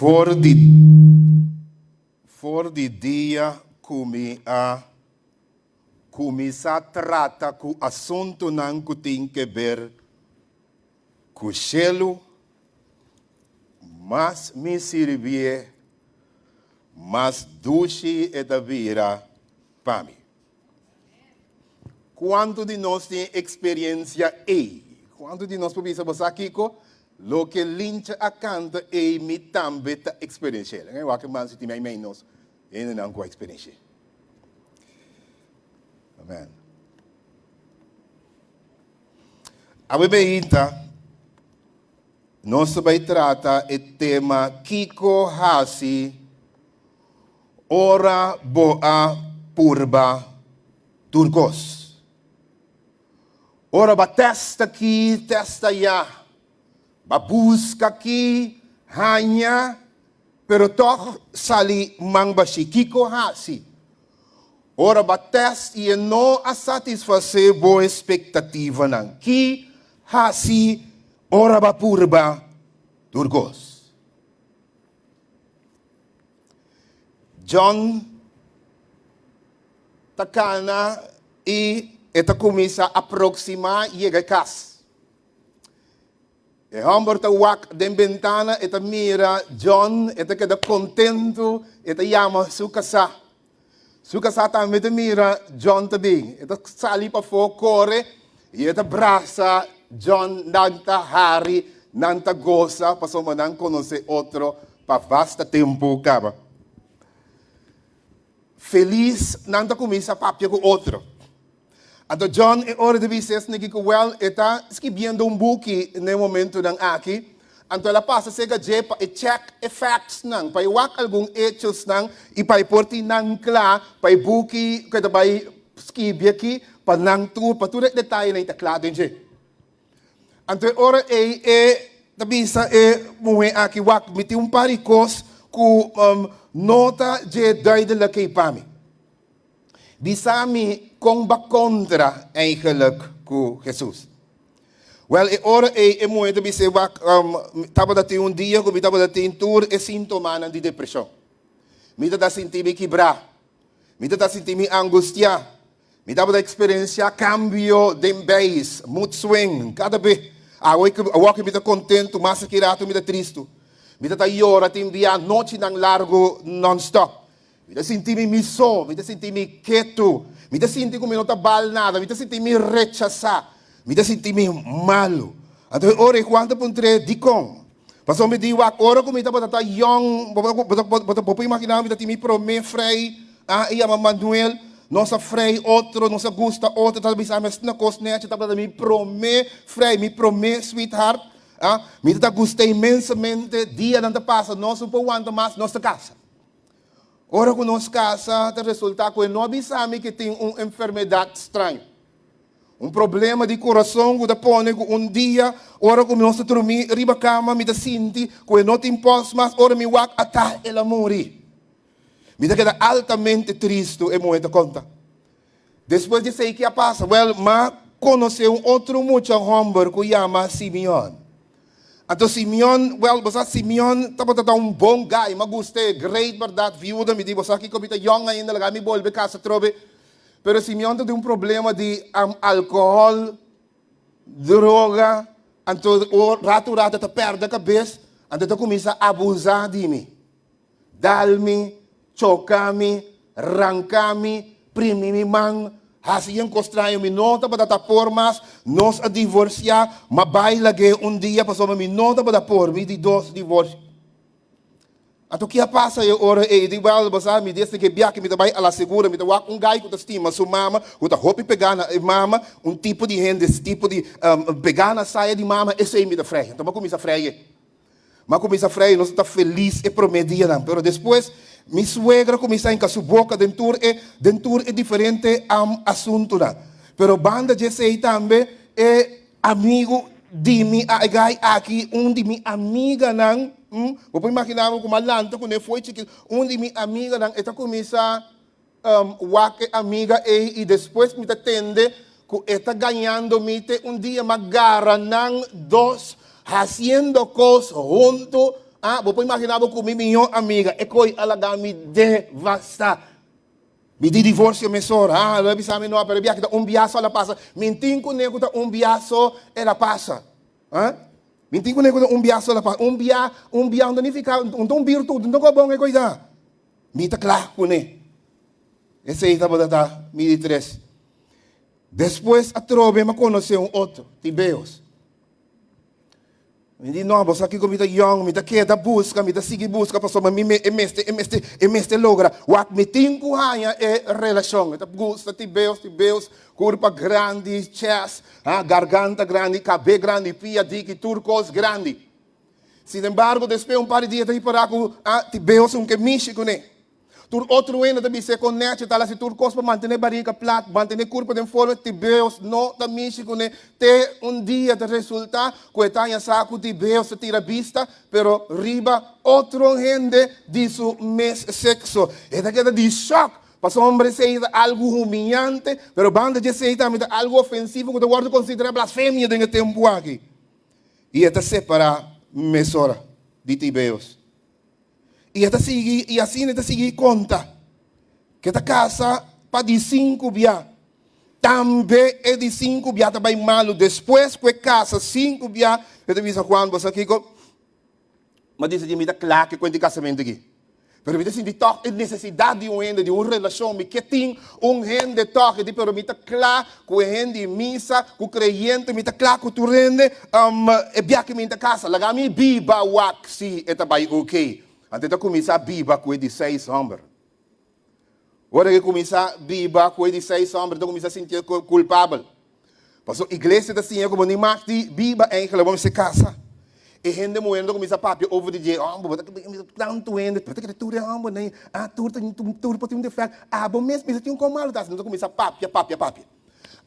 For the dia começar a tratar com o assunto não que tem que ver com o selo, mas me servir, mas doce é da vida para mim. Quanto de nós tem experiência aí? Quanto de nós podemos saber aqui lo que lincha a canta e me também ta experiência. Eu acho que mais tem mais menos ainda não com experiência. Amen. A bebida nós vai tratar o tema Kiko Hasi ora boa purba turcos. Ora ba testa aqui, testa ya. Ba busca aqui, hanya, pero toch sali mang bashi Kiko Hasi. Ora ba test e não a satisfazer boa expectativa não. Ki hasi ora ba purba turcos. John takana e eta começa a aproximar e chega a casa. E Humber ta wak den ventana eta mira John eta queda contento eta chama su casa. Su casa também eta mira John também. Eta sali para fora corre e eta abraça John nanta hari nanta goza passou não conhecer outro para vasta tempo acaba. Feliz nanta começa a papia com outro. Então, John é hora de dizer que well, está escrevendo book no momento não aqui. Então, ela passa a ser para check effects não, para ver alguns hechos não e para porti não claro, para book que vai escrever aqui para não tudo detalhe não está claro dentro. Então, hora tabisa moe aqui wak meti par de coisas que nota de duidelijk para mim. Bisami kung ba contra eigenlijk com Jesus. Well, ora é muito bem se tava dati dia, que tava dati tour é sintoma de depressão. Me dá sentir me quebrar, me dá sentir me angustia, me dá experiência cambio de base, mood swing, cada vez. Eu que me dá contento, mas que rato me dá triste. Me dá llora, te envia noite nang largo non-stop. Me dá sentir me miso, me dá sentir me quieto. Me dá sentir como não está bal nada, me dá sentir me rechazar, me dá sentir me malo. Então, ora, quando pontre dicom, passou me diu ora como está botando young, bota imaginar me dá me promê frei, e a Manuel, nossa frei outro, nossa gusta outro, tá bisa mas na cosnete, tá botando me promê frei, me promê sweetheart, me dá gostei imensamente dia não passa, nós não podemos mais nossa casa. Ora com nossa casa, o resultado que não sabemos que tem uma enfermidade estranha. Problema de coração que põe dia, ora com nós dormir, riba cama, me dá senti, que não tem posso mais, ora me wak atar ela morrer. Me dá queda altamente triste e muito conta. Depois de sei que passa, mas conheceu outro muito homem que chama Simeon. Então Simeon, basta Simeon, estava bom guy, mas gostei, great, verdade, viúva, me diz, basta que como está young ainda, lá me volve casa trobe. Pero Simeon tem problema de álcool, droga, então rato tá perde a cabeça, então começa a abusar de mim. Dá-me, choca-me, arranca-me, prime-me mão, assim constranho me nota para dar formas, nós a divorciar, mas vai lagi dia passou me nota para dar por me de dois divórcios. Então que passa eu ora e de well basa me disse que bia que me vai a segura me dá guy que estima sua mama, que tá hope pegar na mama, tipo de renda, esse tipo de pegar na saia de mama, esse aí me dá freia. Então começa a freia. Mas começa a freia, nós está feliz e promedia não, pero depois minha suegra começa a encaixar boca dentro é diferente assunto não. Pero banda de sei também é amigo de mim aqui de minha amiga não. Vou imaginar como alanta quando foi chiquito, de minha amiga não está começa wake amiga e depois me atende que está ganhando dia magara não dos haciendo cosas junto Vou imaginar com minha amiga, e coi alaga me devasta. Me di divorcio me sora, labi sa me no pero biya kita biaso ela passa. Mintin ko nego ta biaso ela passa. Mintin ko nego ta biaso ela passa. Bia não fica, não virtude, não ko bom e coisa. Me ta claro com ne. Esse aí tá botata, me di tres. Depois a trove me conheceu outro, Tibeus. Hindi no, boss, aqui como young, me queda busca, me sigue busca, pastor, mas me logra. Wak me tinko hanya relação. Ita gusta Tibeus, curva grande, chest, garganta grande, cabelo grande, pia diki, turcos grande. Sin embargo, depois par de dias daí para com Tibeus que mixe com ele. Tur outro ainda também se conecta, tá lá se turcos para manter barriga plat, manter curva de forma Tibeus, não da mixe com ele. Te dia de resulta, coetanha saco Tibeus se tira vista, pero riba outro gente de su mes sexo. Esta queda de choque. Para o homem ser algo humilhante, pero banda de ser também algo ofensivo que o guarda considera blasfêmia dentro do tempo aqui. E esta separa mesora de Tibeus. E assim esta sigue conta que esta casa para de 5 bia. Também é de 5 bia também malo. Depois que casa 5 bia, eu te aviso Juan, você aqui, mas diz de mim da claro que quando casamento aqui. Pero me diz de toque a necessidade de ende de uma relação, me que tem gente toque de pero me tá claro que o gente missa, que o creyente me tá claro que tu rende é bia que me tá casa. Laga me biba waxi é também ok. Antes de começar a biba com 16 homens. Agora que começar a biba com 16 homens, então começar a sentir culpável. Porque a igreja está assim, como nem mais de biba eigenlijk, vamos se casa. E gente moendo começa a papi over the day, vou tanto ende, porque que tudo é ambo, nem tudo pode ter fé. Bom mesmo, mas tinha um comalo, então começa a papi.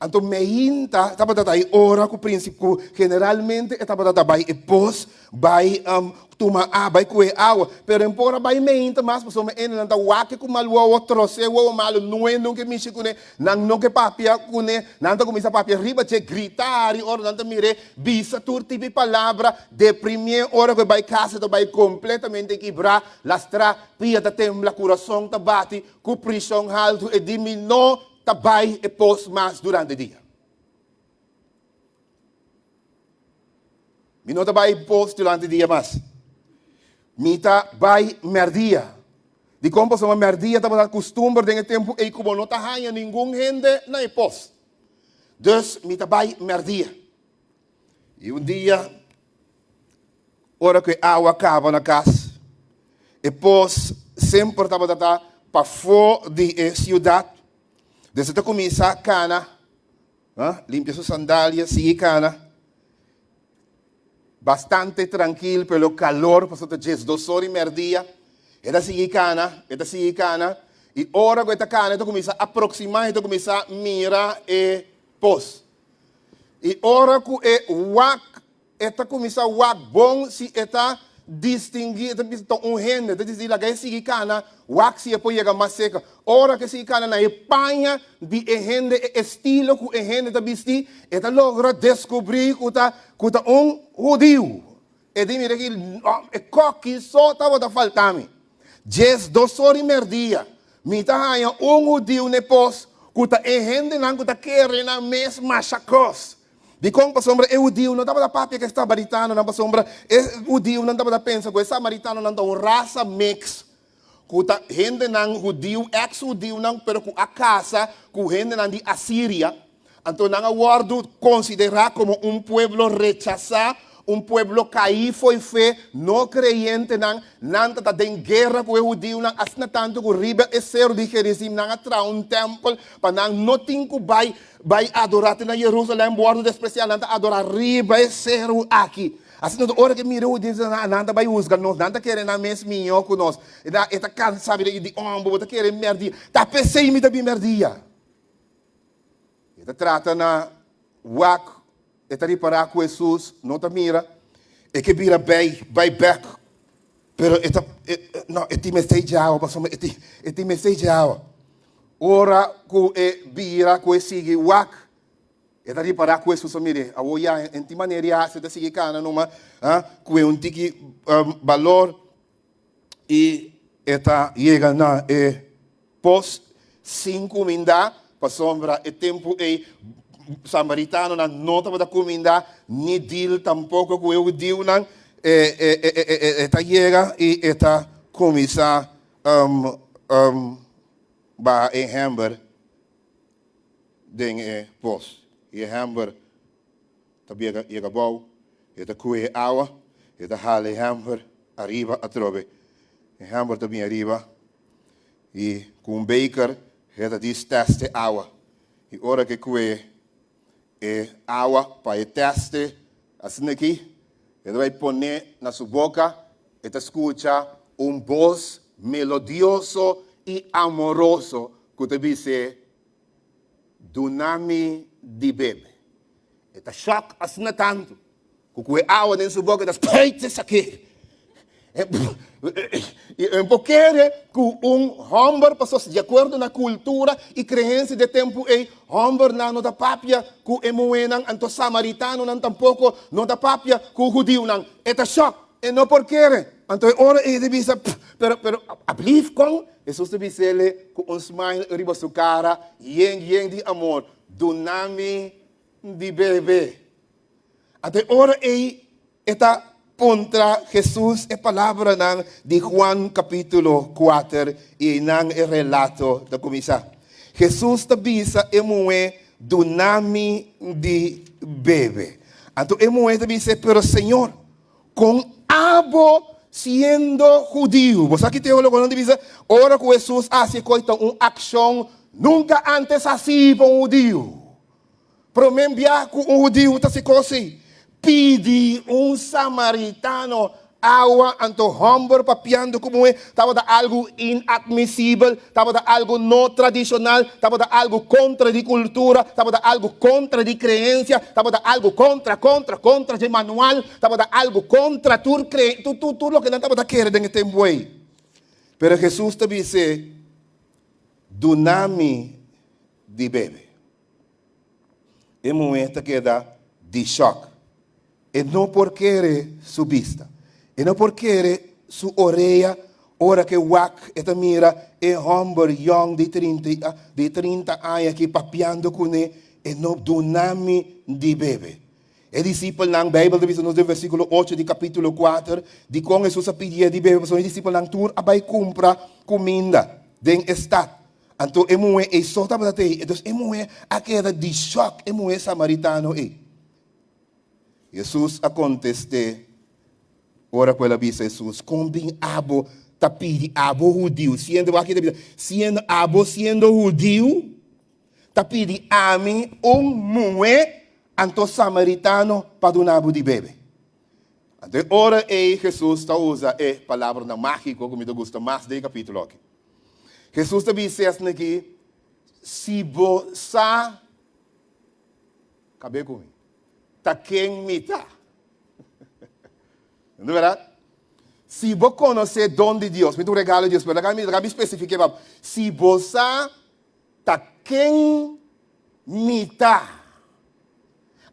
Então meinta, estava daí ora com o princípio, generalmente estava daí e pós, vai tomar vai coer água, pero embora vai meinta, mas pessoa me ene nanta wake com malu outro, se o malu não é não que me chico né, não que papia com né, nanta começa papia riba che gritar, ora nanta mire, bisa turti palavra, deprimir, ora que vai casa, to vai completamente quebrar, lastra, pia ta tembla, coração ta bate, com pressão alto e diminui tabay e pos mas durante o dia. Não tabay pos durante o dia mas. Mita bay merdia. De como são merdia, estava na costume dentro tempo e como não tahanha nenhum gente na e pos. Dus mita bay merdia. E dia, hora que a água acaba na casa, e pos sempre estava para fora de cidade. Desde que começa a cana, limpia suas sandálias, sigue cana. Bastante tranquilo pelo calor, passou de 2 horas e meia. Ela sigue cana. E hora que esta cana, ela começa a aproximar, ela começa a mirar e pôs. E hora que é wak, ela começa a wak bom, se ela distinguir, ela precisa rende, ela diz que sigue cana, wak se depois chega mais seca. Ora que sigue cana na Espanha, de rende estilo que rende está vestir, ela logra descobrir que está judeu. E de mira que é coque só estava faltando. 2 horas e meia, me está judeu depois, que está rende não que está querendo na mesma chacos. De como sombra é judeu, não estava da papia que está baritano, não sombra é judeu, não estava da pensa que é samaritano, não está uma raça mix. Kuta gente não judeu, ex-judeu não, pero com a casa, com gente não de Assíria, então não aguardo considerar como pueblo rechazado, pueblo caído foi fé, não creyente não está em guerra com o judeu, não assim tanto que o riba é ser de Jerusalém, não atra templo, para não tem que vai adorar na Jerusalém, bordo despreciar, não adorar riba é ser aqui. Assim, na hora que mirou, diz, nada vai usar, nada querendo a mesma minha com nós. Está cansado de ombro, está querendo merdia. Está pensando em merdia. Está trata na wak, está reparar com Jesus, não está mira, é que vira vai back. Pero não, é time sei de água, passou, é time sei de água. Ora que vira, que sigue wak, Eta riparar com isso, mire, a olhar em ti maneira, se te sigue cana numa, com tiki valor e eta chega na pos 5 minda, para sombra e tempo samaritano na nota para comida, ni deal tampouco com eu deal não, eta chega e eta começa ba hamburger ding pos. Je hamburger, tabiega je gebouw, je de koeien ouwe, je de hale hamburger, arriba atrobe. Je hamburger tabi arriba, je koen beker, je de die teste ouwe. Je ora que koeien, ouwe, pa je teste, asneki, je vai poner na sua boca, e te escucha voz melodioso e amoroso, que te dice, Dunami di bebe. Eta shock as na tanto. Kukue awa din subok das peite sakit. E porque com homem passou de acordo na cultura e crença de tempo homem não da papia com emoenang anto samaritano não tampouco não da papia com judeu não. Eta shock e não porque anto ora de bisa pero ablief com Jesus te bisele com smile riba su cara yeng di amor dunami di bebê. Até ora eta contra Jesus é palavra de Juan capítulo 4 e nang relato da comissão. Jesus te bisa emoe dunami di bebê. Então emoe te bisa pero Senhor com abo sendo judío. Você aqui teólogo não diz ora que Jesus hace coita ação nunca antes assim para judío. Promembia com judío tá se cosi. Pedi samaritano água anto homem papiando como estava da algo inadmissível, estava da algo não tradicional, estava da algo contra de cultura, estava da algo contra de crença, estava da algo contra de manual, estava da algo contra tudo o que não estava da querer nesse tempo aí. Pero Jesus te disse, dunami di bebe. E momento que dá de choque. E não porque sua vista. E não porque sua orelha, ora que wak, eta mira, e homem young de 30 anos que papiando com ele, e não dunami de bebê. E discípulo na Bíblia, no versículo 8 de capítulo 4, de como Jesus pedia de bebê, os discípulos na tour, abai compra comida, den estado. Então, emoe, e só estava até, então, emoe, a queda de choque, emoe samaritano, Jesus a contesté, ora quella bisa Jesus, combin abo, tapiri abo judío, sendo abo sendo judío, tapiri ami mue, anto samaritano padunabo di bebe. Ante ora Jesus está usa palavra na mágico, como eu gosto mais de capítulo aqui. Jesus também disse aqui, se você, acabei comigo. Ta quem mita. Não é verdade? Se você conhecer dom de Deus, me dá um regalo de Deus, mas eu me especifique, se você ta quem mita.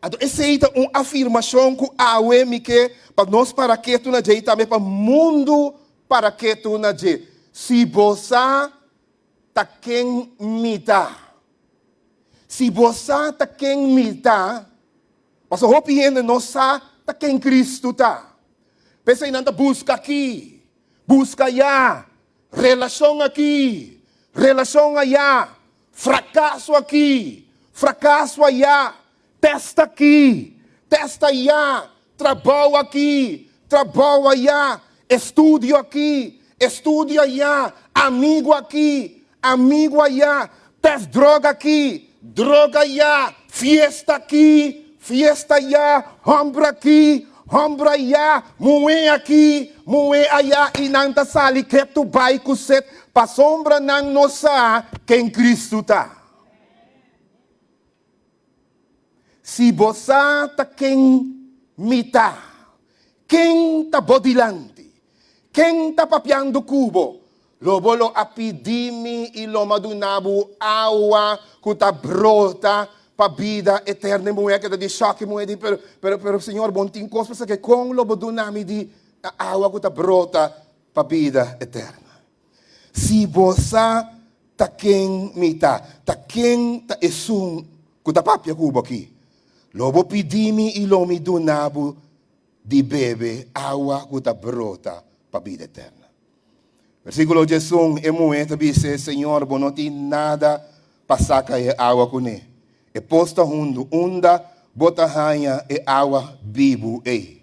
Então, essa é uma afirmação que awe me que para nós para que tu na jei também para o mundo para que tu na jei. Se você ta quem mita. Se você ta quem mita, mas o pieno não sabe quem Cristo está. Pensa em nada busca aqui, busca allá, relação aqui, relação allá, fracasso aqui, fracasso allá, testa aqui, testa allá, trabalho aqui, trabalho allá, estudo aqui, estudo allá, amigo aqui, amigo allá, testa droga aqui, droga allá, fiesta aqui, fiesta allá, hombre aqui, hombre allá, mue aqui, mue allá, e não tá sali que tu vai cuset, pa sombra não nossa quem Cristo está. Se você tá quem mita, quem tá bodilante, quem tá papiando cubo, lo apidimi e lo madunabo água que tá brota, para vida eterna, mulher que de choque, mulher de, pero Senhor, bom tem coisas que com lobo do nome de a água que brota para vida eterna. Se você tá quem me tá quem tá esum que tá papia cubo aqui, lobo pedi-me e lo me do nabo de bebe água que brota para vida eterna. Versículo 11, é muito dice, Senhor, bom não tem nada para sacar água com ele. E posta onda, bota ranha e água vivo ei.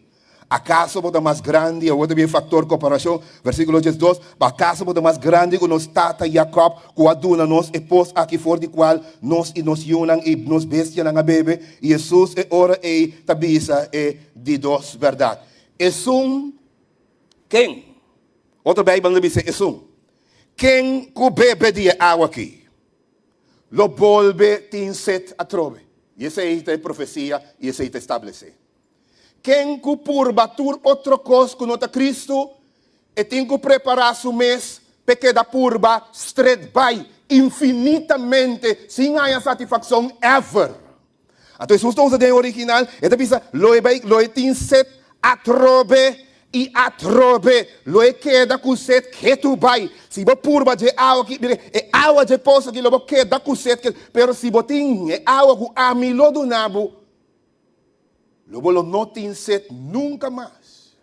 ¿Acaso bota mais grande, o outro factor comparação, versículo 12, acaso bota mais grande que nos tata Jacob, que aduna nos e pos aqui for de qual nos e nos yunan e nos bestia na bebe, e Jesus e ora e tabisa e de dos verdade. Quem? Outro Bíblia diz quem que bebe de água aqui? Lo volve tin set a trove. E essa é a profecia, e essa é a estabelecer. Quem que purba tur outro coisa que nota Cristo, e tem que preparar seu mês, porque da purba straight by, infinitamente, sem a satisfação ever. Então, Jesus está usando em original, e pensa, lo é tin set a trove, e a trove, lo é queda com set que tu vai. Se você purba de água, é água de poço que lo queda com set, pero se você tem água com amilo do nabo, lo não tem set nunca mais.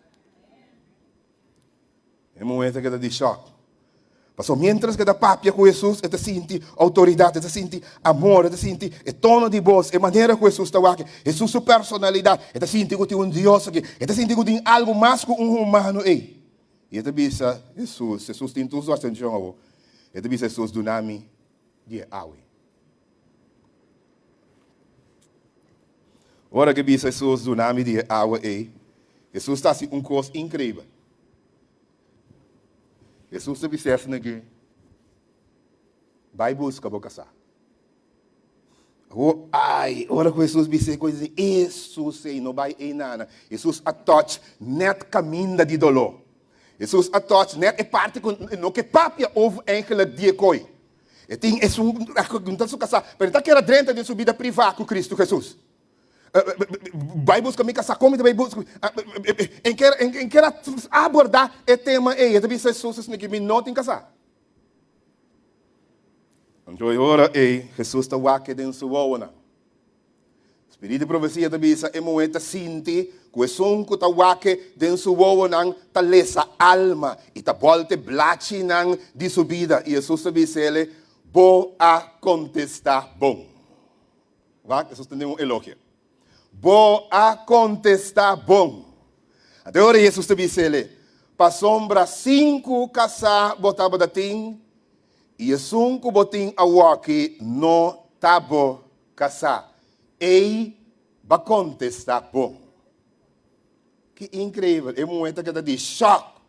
É um momento que está de choque. Mas mientras que da papia com Jesus, ele sente autoridade, ele sente amor, ele sente o tono de voz, a maneira que Jesus está aqui, Jesus sua personalidade, ele sente que tem Deus aqui, ele sente que tem algo mais que humano. E ele diz, Jesus tem tudo a atenção, ele diz, Jesus do nome de água. Ora que diz Jesus do nome de água, Jesus está assim coisa incrível. Jesus te disse assim aqui, vai buscar para casar. Ora que Jesus disse coisa assim, Jesus não vai em nada. Jesus a touch net caminho de dolor. Jesus a touch net é parte no que papia houve enkele dia coi. E tem não se casar, mas não quer dentro de sua vida privada com Cristo Jesus. Vai buscar me casar, como vai buscar. Em quer abordar o tema aí, eu disse Jesus que me não tem casar. Então agora Jesus está aqui dentro da sua alma. Espírito de profecia também é momento sente que o som que está aqui dentro da sua alma está lesa alma e está volta blate de sua vida. E Jesus também diz vou a contestar bom. Jesus tem um elogio. Vou a contestar bom. Até agora Jesus te disse, para sombra 5 casar botava da tim, e 5 botim a waki no tabo casar. E vai contestar bom. Que incrível. É um momento que está de choque.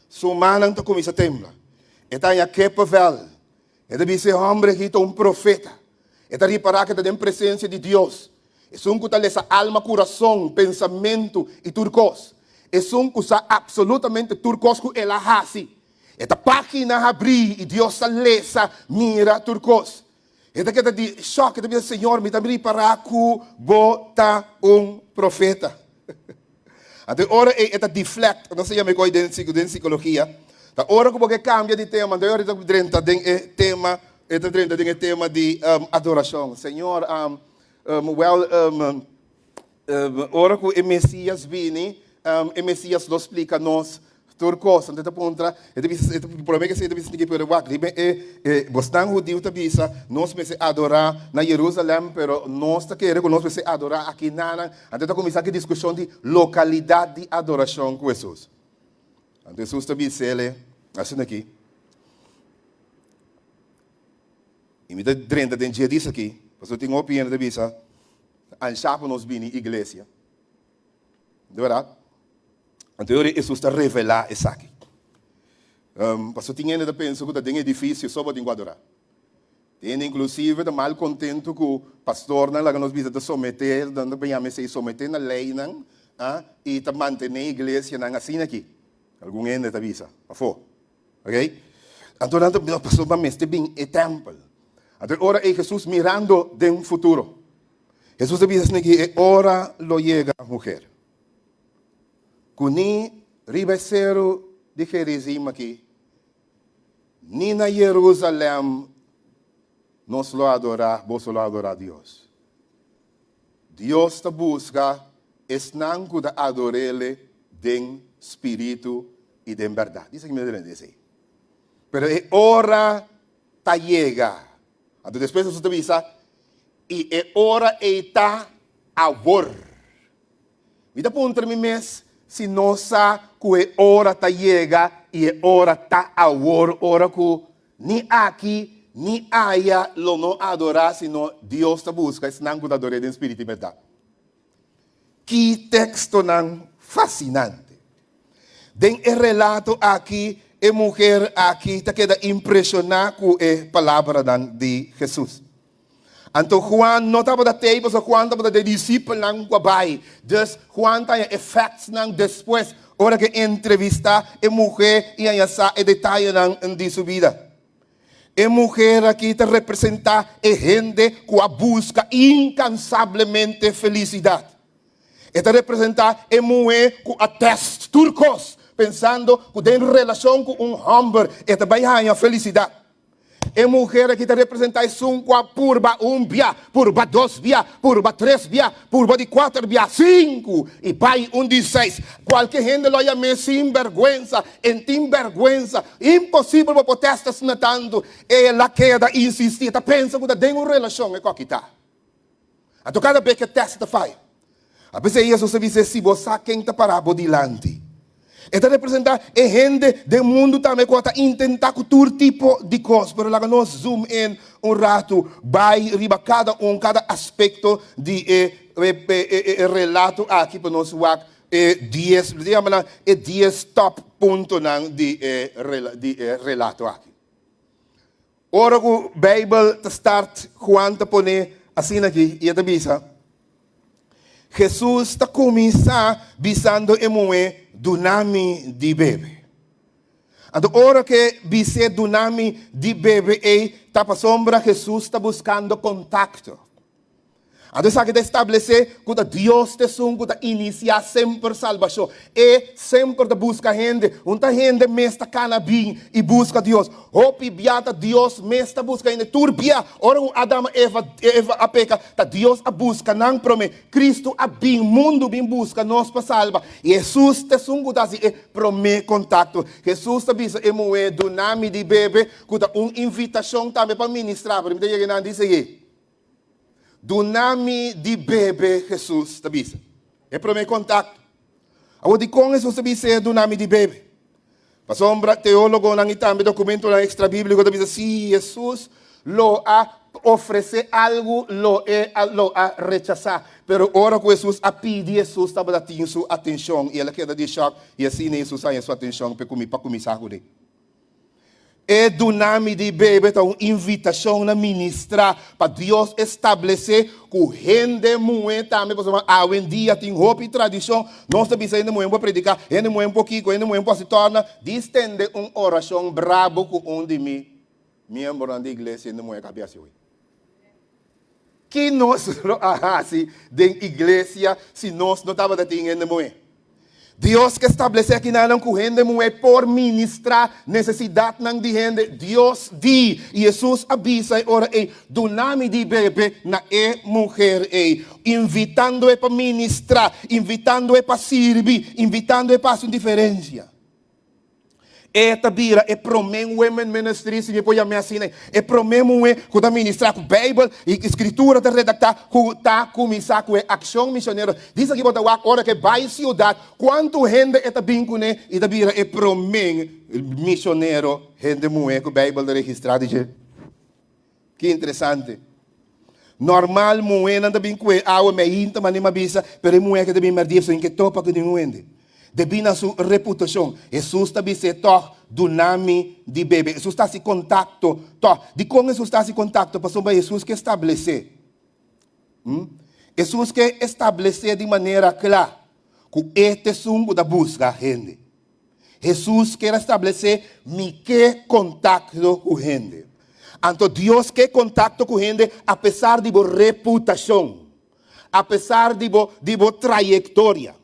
Sua mão está começando a temblar. Está em aquele papel. Está disse, homem que é um profeta. Está reparar que está em presença de Deus. É um que está alma, coração, pensamento e turcos. É um que está absolutamente turcos que ela hasi. Esta página abrir e Deus está lesa, mira turcos. Esta que está de choque, está dizendo, Senhor, me também para que bota um profeta. Até ora esta deflect, não sei como é dentro psicologia. A hora que você cambia de tema, então está dentro do tema de adoração. Senhor, ora que o Messias vini, o Messias nos explica nos turcos, então pontra, o problema é que você deve sentir por o aqui, bastante judeu também nós vamos adorar na Jerusalém, pero nós está querendo que nós vamos adorar aqui na, então começar a discussão de localidade de adoração com Jesus. Então Jesus também diz assim aqui, e me dá 30 dias disso aqui. Você tem uma opinião de vista, a chapa nos vem igreja. De verdade? Então, Jesus está revelar isso aqui. Você tem ainda pensar que tem edifício só para adorar. Tem inclusive de mal contento que o pastor não nos visita someter, dando bem a se someter na lei e te manter a igreja assim aqui. Algum ainda te avisa, ok? Então, o pastor vai mestre bem o templo. Ahora é Jesus mirando de um futuro. Jesus diz que é hora lo llega mulher. Kuni ribecero de Jerizim aqui. Ni na Jerusalém nós lo adorar, vos lo adorar a Deus. Deus te busca, esnanco da adorele de espírito e de verdade. Isso que me deve dizer. Pero é hora ta llega. Então depois você diz, e é hora está agora. Vida ponto mi mes, se nossa que é hora ta llega e é hora ta agora, hora que ni aqui ni allá lo não adorar, sino Deus te busca, esnanco da adorar de espírito e verdade. Que texto não fascinante. Den el relato aqui, a mulher aqui te queda impressionada com a palavra de Jesus. Então, Juan não estava da tempo, só Juan estava da discípulo não guabai. Dus, Juan tem efeitos não depois, hora que entrevista a mulher e a saber detalhe não de sua vida. A mulher aqui te representa a gente que busca incansavelmente felicidade. Esta representa a mulher que atesta turcos, pensando que tem relação com homem, esta vai ganhar felicidade. A mulher aqui te representa purba via, purba 2 via, purba 3 via, purba de 4 via, 5 e pai de 6. Qualquer gente lo llame sem vergüenza, sem vergüenza, impossível para protestar se tanto, e la queda insistir, pensa que tem uma relação com aqui tá. Então cada vez que testa faz. A pessoa Jesus diz se você quem está parado dilante. Esta representa a gente do mundo também que está intentar todo tipo de coisas, mas lá nós zoom in rato, vai riba cada aspecto de relato aqui para nós ver 10 top pontos de relato aqui. Ora que a Bíblia start Juan te põe assim aqui e te diz Jesus está começando visando a mulher dunami de bebê. Então, hora que vise dunami de bebê, está para sombra, Jesus está buscando contato. Então, sabe que estabelecer que Deus te sun, que iniciar sempre salvação. E sempre busca gente. Unta gente mesta cana bem e busca Deus. Hopi biata Deus mesta busca gente. Turbia, ora Adam Eva a peca. Ta Deus a busca, não promete. Cristo a bem, mundo bem busca, nós para salva. E Jesus te sun, que assim, promete contato. Jesus te bisa, moe do nome de bebê, que invitação também para ministrar. Para me dizer que diz aí. Do nome de bebê Jesus te bisa. É para meu contato. Ao de com Jesus te bisa do nome de bebê. Para sombra teólogo nang itambe documento na extra bíblico te bisa si Jesus lo a oferecer algo lo a rechazar. Pero ora que Jesus a pedir Jesus estava dando sua atenção e ela queda de choque e assim Jesus a sua atenção para começar com ele. É do nome de bebê, então, invitação na ministrar para Deus estabelecer que o gente muito também, porque hoje em dia tem roupa e tradição, nós também ainda muito para predicar, ainda muito pouquinho, ainda muito para se tornar, distende uma oração brabo com de mim, membro da igreja, ainda muito cabeça hoje. Que nós não assim, da igreja, se nós não estávamos ainda muito. Deus que estabelece aqui na gente é por ministrar necessidade de gente. Deus diz, e Jesus avisa ora do nome de bebê na mulher invitando para ministrar, invitando para servir, invitando para sua diferença. Esta vira é promen women ministry, se me põe a minha assina, é promen que está ministrar com a Bíblia e escritura de redactar, que está começar com a ação missionária. Diz aqui para a hora que vai à cidade, quanto gente está bem com ele, e está vira é promen missionário, gente muito com a Bíblia registrada. Que interessante. Normal, muito não está bem com a água, mas ainda não me avisa, mas muito que está bem mais disso, em que topa que não ende. Devido à sua reputação, Jesus está dizendo do nome de bebê. Jesus está em contato. De como Jesus está em contato? Para Jesus que estabelecer. Jesus que estabelecer de maneira clara que este sungo da busca a gente. Jesus quer estabelecer que contato com a gente. Então Deus quer contato com gente, apesar de boa reputação, apesar de boa trajetória,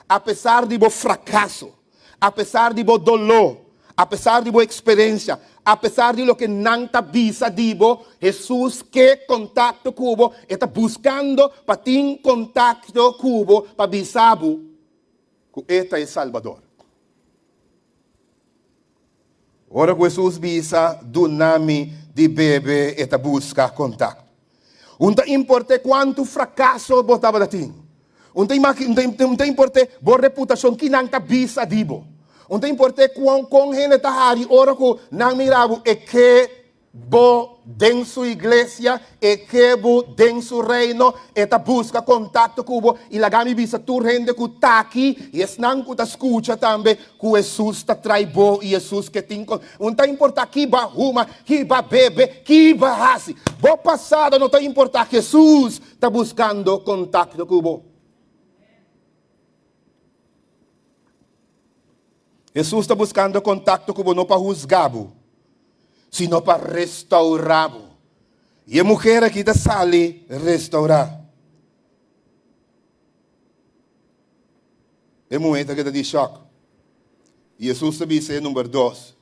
apesar de boa fracasso, apesar de boa dolor, apesar de boa experiência, apesar de lo que nanta bisa dibo, Jesus quer contato cubo, está buscando para ter contato cubo para bisabu, que este é Salvador. Ora que Jesus bisa do nome de bebê, está busca contato. Não importa quanto fracasso botava da ti. Não importa boa reputação que nanta bisa dibo. Não importa com gente está hari, ora que não mirava é que bo dentro sua igreja, é que bo dentro seu reino, eta busca contato com bo e lá gami bisa tu gente que está aqui e es não que tá escuta também que Jesus está trai bo e Jesus que tem não importa que ba ruma, que ba bebe, que ba hasi, bo passado não importa Jesus está buscando contato com bo. Jesus está buscando contato com você não para juzgar-lo, sino para restaurar-lo. E a mulher aqui está sali restaurar. É momento que está de choque. E Jesus está dizendo, número 2,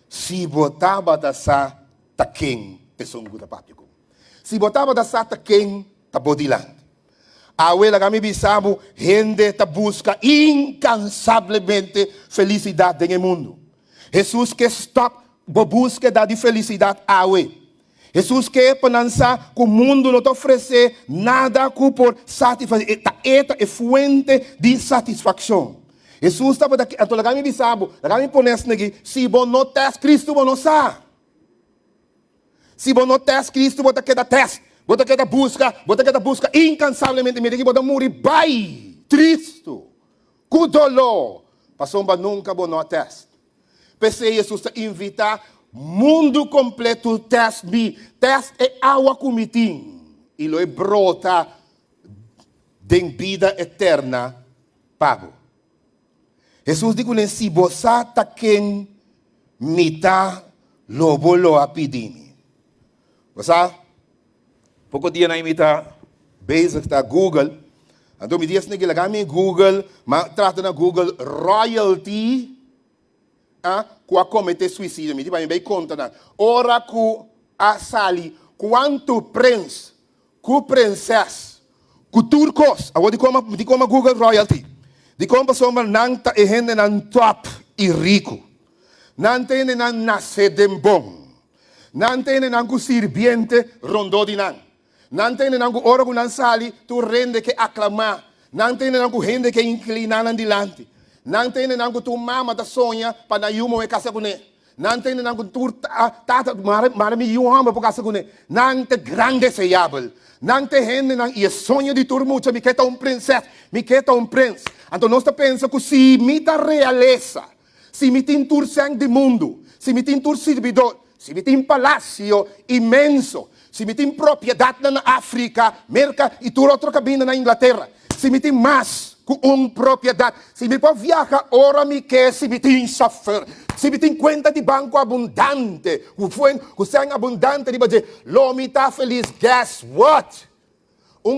se botava da sa, tá quem pessoa que está papio. Se botava da sa, tá quem está bodilando. A abuela que me bisabo, gente está busca incansavelmente felicidade no mundo. Jesus quer stop a búsqueda de felicidade a Jesus quer pensar que o mundo não te oferece nada que por satisfazer. Esta é fonte de satisfação. Jesus estava daqui, então lá me bisabo, lá me ponesse aqui, se você não tem Cristo, você não sabe. Se você não tem Cristo, você quer dar teste. Bota que da busca incansavelmente, me diga, bota morrer bai, triste, com dolor, passou para nunca bom no teste. Pensei Jesus te invitar mundo completo teste é água comitim e lo é brota de vida eterna pago. Jesus digo nem se você tá quem me tá lobo lo a pedir. Você pouco dia na imita bezig da Google. Então me diz que lagami Google, mas trata na Google royalty com a cometer suicídio. Me diz bem conta na. Ora com a sali quanto prince, com princesa, com turcos. Agora de como Google royalty. De como pessoa nanta e gente nan top e rico. Nanta e nan nasce dem bom. Nanta e nan com sirviente rondo di nan. Não tem nenhum ora que não sali, tu rende que aclamar. Não tem nenhum rende que inclinar adiante. Não tem nenhum tu mama da sonha para yumo e casa com ele. Não tem nenhum tu tata marami yuama para casa com ele. Não tem grande seiável. Não tem rende não e sonho de turmucha me quer princesa, me quer príncipe. Então nós pensa que se me ta realeza, se me tem tur sangue de mundo, se me tem tur servidor, se me tem palácio imenso. Se me tem propriedade na África, América e toda outra cabina na Inglaterra. Se me tem mais que uma propriedade. Se me pode viajar, ora me quer, se me tem chofer. Se me tem conta de banco abundante. O sangue abundante, de dizer, lo me está feliz. Guess what?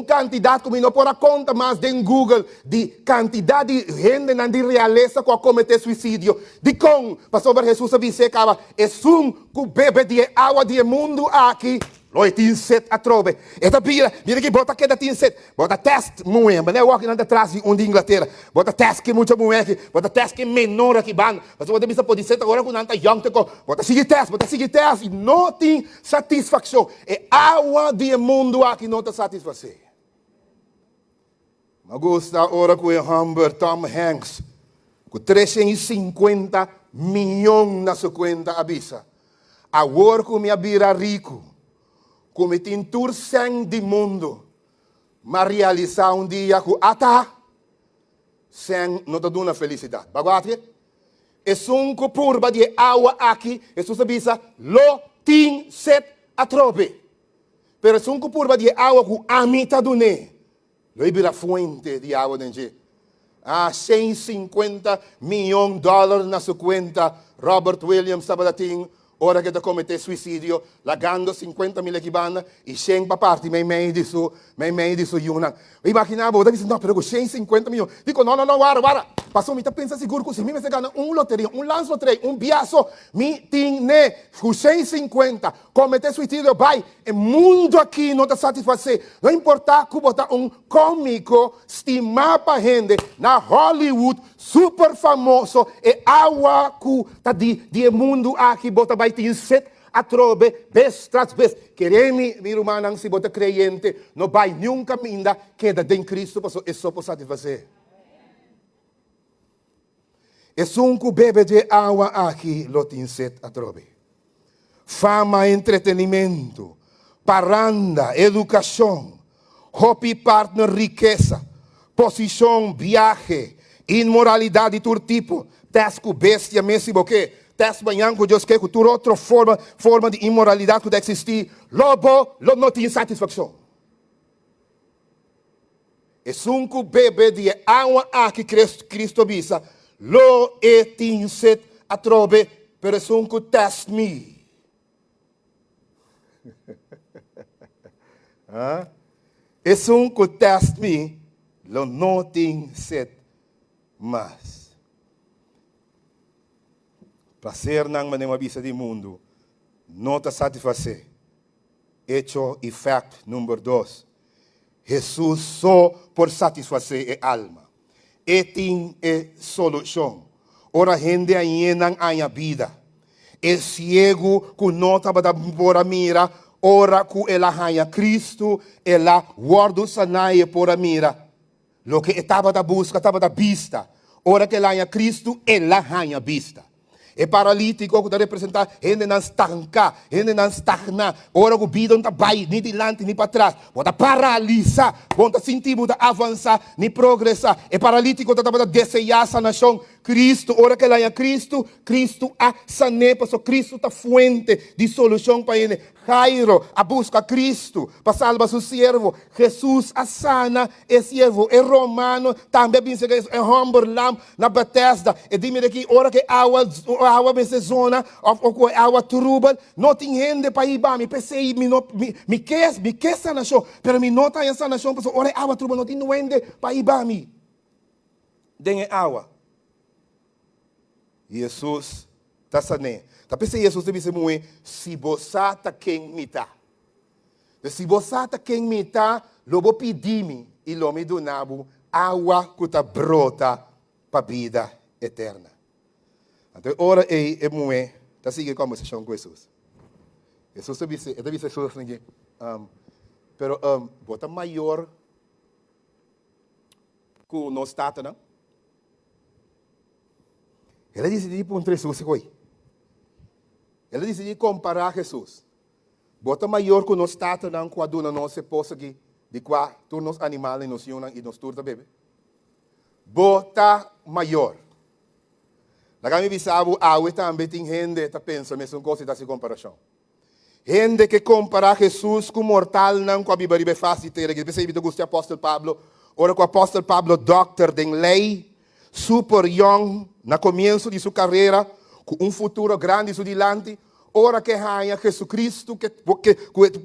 Candidato que me não pode conta mais em Google de quantidade de gente na realeza que cometer suicídio. De com, pastor Jesus disse que é que bebe de água do mundo aqui. Lo tin set a trove. Esta bira, mira que bota que da tin set. Bota teste moe, mas não é o que anda atrás de onde Inglaterra. Bota teste que muita moe aqui, bota teste que menor aqui ban. Mas você bisa pode ser agora quando anda young te ko. Bota seguir teste e não tem satisfação. É água de mundo aqui não te satisfazer. Me gusta ora com o Tom Hanks, com 350 milhões na sua conta avisa. Agora que me abira rico. Como tem tur sangue de mundo, mas realizar dia que ata, sangue não te dá felicidade. Bagate? É um curva de água aqui, é só sabisa, lo tin set a trobe. Pero é um curva de água que a mitad do ne, lo ibira fuente de água dentro. 150 milhões de dólares na sua conta, Robert Williams estava dating, ora que te comete suicidio, lagando 50.000 kibana, e 100 pa parte, meio disso, yunan. Imaginava, eu disse, não, pero 150 milhões. Digo, não, guarda. Passou, me tá pensando seguro que se me ganha loteria, lance loteria, biaço, me tem, 150, comete suicidio, vai, o mundo aqui não te satisfazer. Não importa que botar cômico, estimar para gente, na Hollywood, super famoso, e água que tá de mundo aqui, bota vai ter set a trove, vez tras vez. Queremos, meu irmão, se bota creyente, não vai nunca ainda queda em Cristo, é só para satisfazer. É um bebe de água aqui, lo tem set a trove. Fama, entretenimento, parranda, educação, hobby, partner, riqueza, posição, viaje, imoralidade de todo tipo, tasco, bestia, messi, boque, tas banhão, que Deus quer, que toda outra forma de imoralidade que existir, lobo, não tem satisfação. É um bebe de água aqui, Cristo visa, lo tem set a trove, pero é um test me. É um test me, lo não tem set mas. Prazer nang manemabisa di mundo, não te satisfazer. Hecho e fact número 2. Jesus só por satisfazer a alma. E tem solução. Ora gente ainda a vida. É cego que não estava da por a mira. Ora que ela ganha Cristo, ela guarda sanaia por a mira. Lo que estava da busca, estava da vista. Ora que ela ganha Cristo, ela ganha vista. É paralítico que está representando, gente não estanca, gente não estagna. Ora que o vida não está vai, nem adiante, nem para trás. Bota paralisa, bota sentir, bota avançar, nem progressar. É paralítico que está desejar a nação. Cristo, ora que ela é Cristo, Cristo a sanepa, so Cristo está fuente de solução para ele. Jairo a busca Cristo para salvar seu servo. Jesus a sana é servo. É romano, também é humble lamb na Bethesda. E dime aqui, ora que água nessa zona, ou água turubal, não tem gente para ir para mim. Pensei, me quer essa nação, mas me não está essa nação, porque ora água turubal, não tem gente para ir para mim. Tem água. Jesus está sanando. Tapi se Jesus deve ser muito, se você está quem me está. Se você está quem me está, logo pedir-me e logo me donavo água que está brota para a vida eterna. Então, ora é muito, está seguindo a conversação com Jesus. Jesus deve ser Jesus, ninguém. Pero, bota maior que o nosso tata, não? Ele disse de ponto Jesus foi. Ele disse de comparar Jesus. Bota maior que o nosso tata não com a dona nossa esposa aqui, de qual todos os animais nos unam e nos turta bebê. Bota maior. Na minha visão, a também tem gente que está pensando mesmo coisa dessa comparação. Gente que compara Jesus com mortal não com a Bíblia fácil ter. Eu pensei que gostei do apóstolo Pablo. Ora com o apóstolo Pablo, doctor de lei, super young, no começo de sua carreira, com futuro grande dilante. Ora que ganha Jesus Cristo, que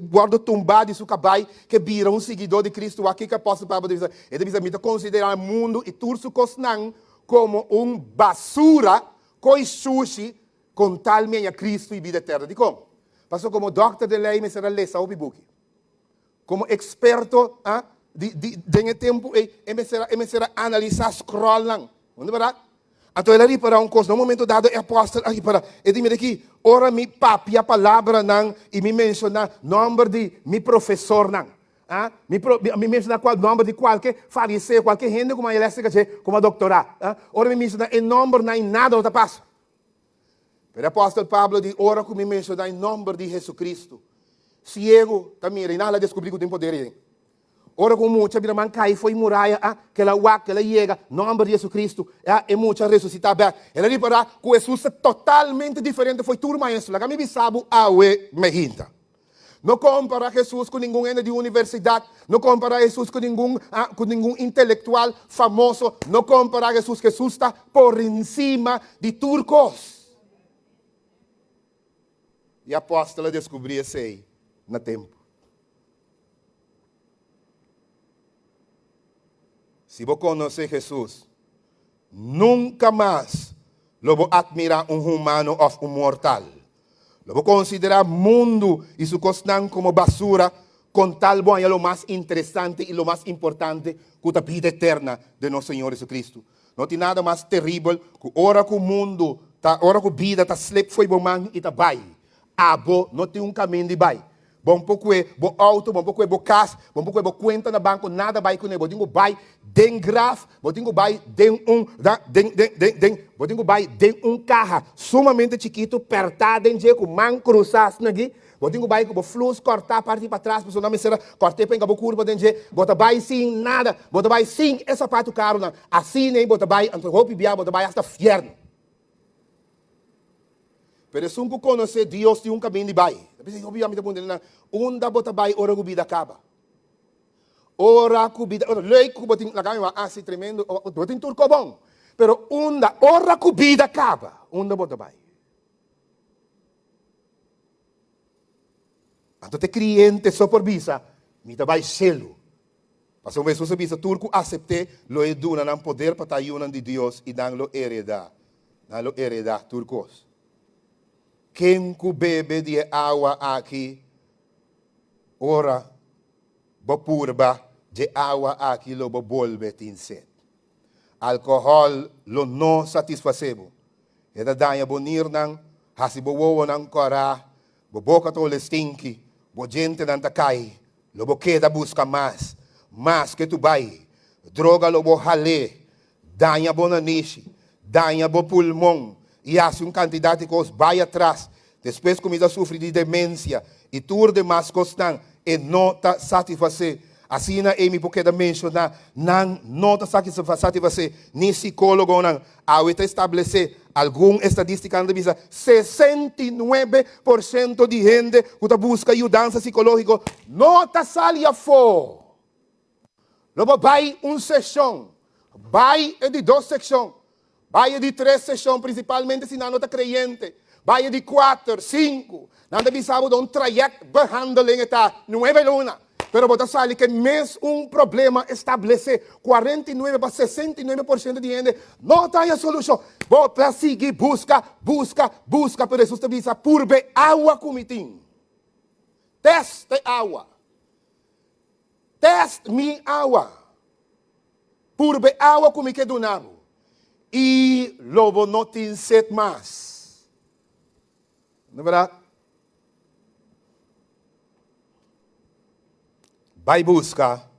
guarda tumbado de seu cabai, que vira seguidor de Cristo. Aqui que o apóstolo Pablo diz, ele diz, considerar o mundo e tudo o cosnan como basura, com sushi, com tal minha Cristo e vida eterna. De como? Passou como doctor de lei, me será lesa o bibuki. Como experto, de tempo, me será analisar scroll lang. Não é verdade? Então ele para um curso, no momento dado, é apóstolo aqui para. Ele diz aqui, ora me papi a palavra não e me menciona nome de mi professor não. Me menciona qual nome de qualquer fariseu, qualquer gente como ele é como doutorado. Ora me menciona em nome não em nada outra passa. Pero o apóstolo Pablo diz, ora que me menciona em nome de Jesus Cristo. Ciego também, e nada descobri que tem poder. Ora com muita vida mancai foi muralha, que ela chega, nome de Jesus Cristo, e muita ressuscitar bem. Ela diz para que Jesus é totalmente diferente, foi tudo maestro. Lá me bisabo awe mehinta. Não compara Jesus com nenhum ente de universidade, não compara Jesus com nenhum intelectual famoso, não compara Jesus está por cima de turcos. E a apóstola descobria sei na tempo. Se você conhecer Jesus, nunca mais vou admirar humano ou mortal. Vou considerar mundo e su costan como basura, com tal bom é o mais interessante e o mais importante que a vida eterna de nosso Senhor Jesucristo. Não tem nada mais terrível que ora que o mundo, ora que a vida está slip foi bom man e está vai. Abo não tem caminho de vai. Bom pouco é bom auto, bom pouco é bom casa, bom pouco é bom conta na banco, nada vai com ele. Bom tingo vai den graf, bom tingo vai den bom tingo vai den carro sumamente chiquito, apertado em jeito, man cruzas aqui. Bom tingo vai com o fluxo cortar a parte para trás, pessoal não me será cortar para engabu curva dentro de, bota vai sim nada, bota vai sim essa parte do carro não, assim nem bota vai, então roupa bia, bota vai hasta fierno. Pero se que conhecer Deus tem caminho de vai. Onda bota vai, ora que a vida acaba. Ora que a vida, lei que botin la gama assim tremendo, botin turco bom. Pero onda, ora que a vida acaba. Onda bota vai. Então te cliente só por visa, mita vai selo. Passou vez você visa turco aceitar lo eduna nan poder para tayunan de Deus e dan lo hereda. Dan lo hereda turcos. Quem que bebe de água aqui, ora, bo purba de água aqui, lo bo volve tin sed. Alcohol lo não satisfacebo. E da danha bonir nang, hasi bo wowo nang kora, bo boca to le stinky, bo gente nang takay, lo bo queda busca mais que tu vai. Droga lo bo hale, danha bo nanishi, danha bo pulmão, e assim quantidade de coisas vai atrás. Depois começa a sofrer de demência e tudo demais costan e não está satisfazer. Assim na Amy porque da mencionar não está satisfazer nem psicólogo não. Ao estabelecer alguma estatística na visa 69% de gente que busca ajuda psicológica não está salia fora. Logo vai sessão, vai de 2 sessões. Vai de 3 sessões, principalmente se não está crente. Vai de 4, 5. Nada bisabo de trajeto behandeling está 9 luna. Pero botar sali que mesmo problema estabelecer 49 para 69% de gente não tem a solução. Bota seguir, busca, pero Jesus te avisa, purbe água comitim. Teste água. Teste mi água. Purbe água comitim que do nabo. E lobo não tem sede mais. Não é verdade? Vai buscar,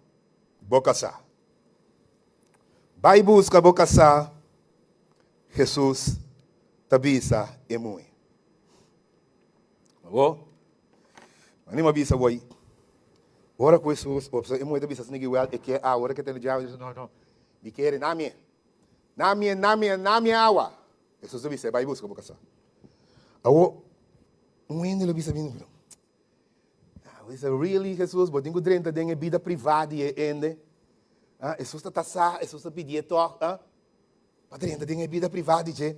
vou casar. Vai buscar, vou casar. Jesus te avisa e muito. Bom? Mas nem me avisa, boy. Ora com Jesus, é muito avisa, se ninguém vai, é que a hora que tem o diabo, não. Me querem, na minha água. Jesus avisa, vai buscar, vou casar. Agora, ainda lo bisa vindo. Isso é really Jesus, but tenho drenta de vida privada e ainda. Jesus está tassar, Jesus está pedir toque, para drenta de vida privada e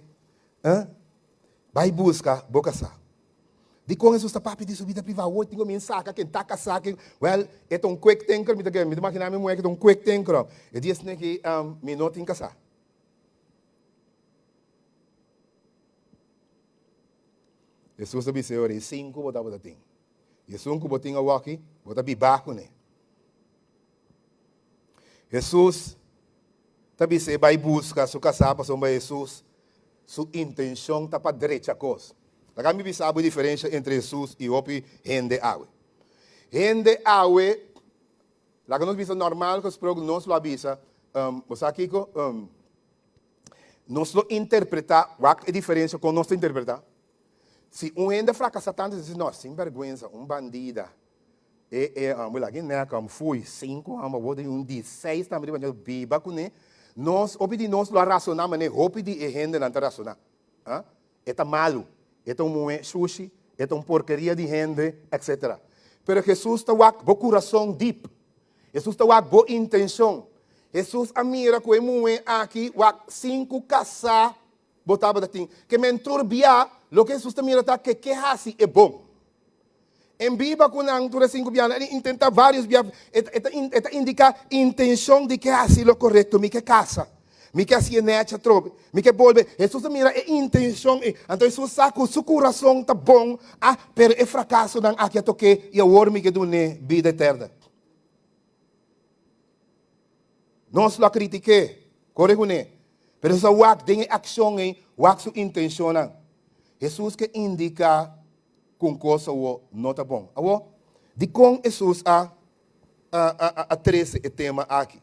vai buscar, vou casar. De como Jesus está para pedir sua vida privada, hoje tenho mensagem quem está casado, well, é um quick thinker, me imagina me moer que é um quick thinker. E diz que me não tem casar. Jesus sabi se ori 5 bota ting. Jesus ko botinga waki, bota bibaco ne. Jesus tabi se vai busca su casar para somba Jesus, su intenção tá para direita cos. Lá me sabe a diferença entre Jesus e opi gente awe. Gente awe, lá que nós visa normal que os programas nós lo avisa, você aqui nós lo interpretar, qual é a diferença com nós interpretar? Se gente fracassa tanto, diz, não, sem vergonha, bandida. Como fui 5 anos, vou ter 16 também, biba com ele. Nós, obedi nós lo racionar, mas obedi a gente não racionar. É malo, é sushi, é porcaria de gente, etc. Pero Jesus está com o coração deep. Jesus está com boa intenção. Jesus admira que o aqui, 5 casar botava da ting, que mentor bia, lo que Jesus também está que hasi é bom. Em Bíblia, quando a altura 5 biana, ele intenta vários bias, ele indica intenção de que hasi lo correto, me que casa. Me que assim necha trobe, me que volve. Jesus mira a intenção, então Jesus sabe que o seu coração está bom, pero é fracasso não aqui a toque e a worme que do ne vida eterna. Nós lo critiquei, correto né? Pero sa wak tem ação em, wak sua intenção não. Jesus que indica com coisa o não está bom. Awo, de com Jesus a 13 é tema aqui.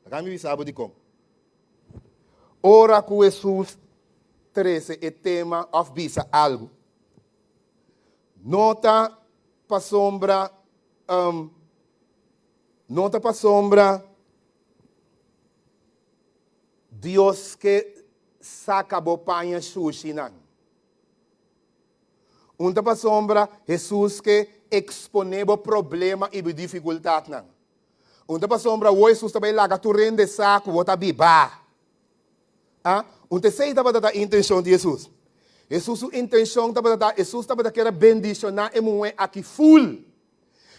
Agora me sabe de como. Ora com Jesus 13 é tema of bisa algo. Nota para sombra, Deus que saca bopanha sushi não. Nota para sombra, Jesus que expone o problema e a dificuldade não. Nota para sombra, o Jesus também laga tu rende saco, o tabiba. Onde sei da intenção de Jesus. Jesus sua intenção Jesus estava daquela bendicionar e moe aqui full.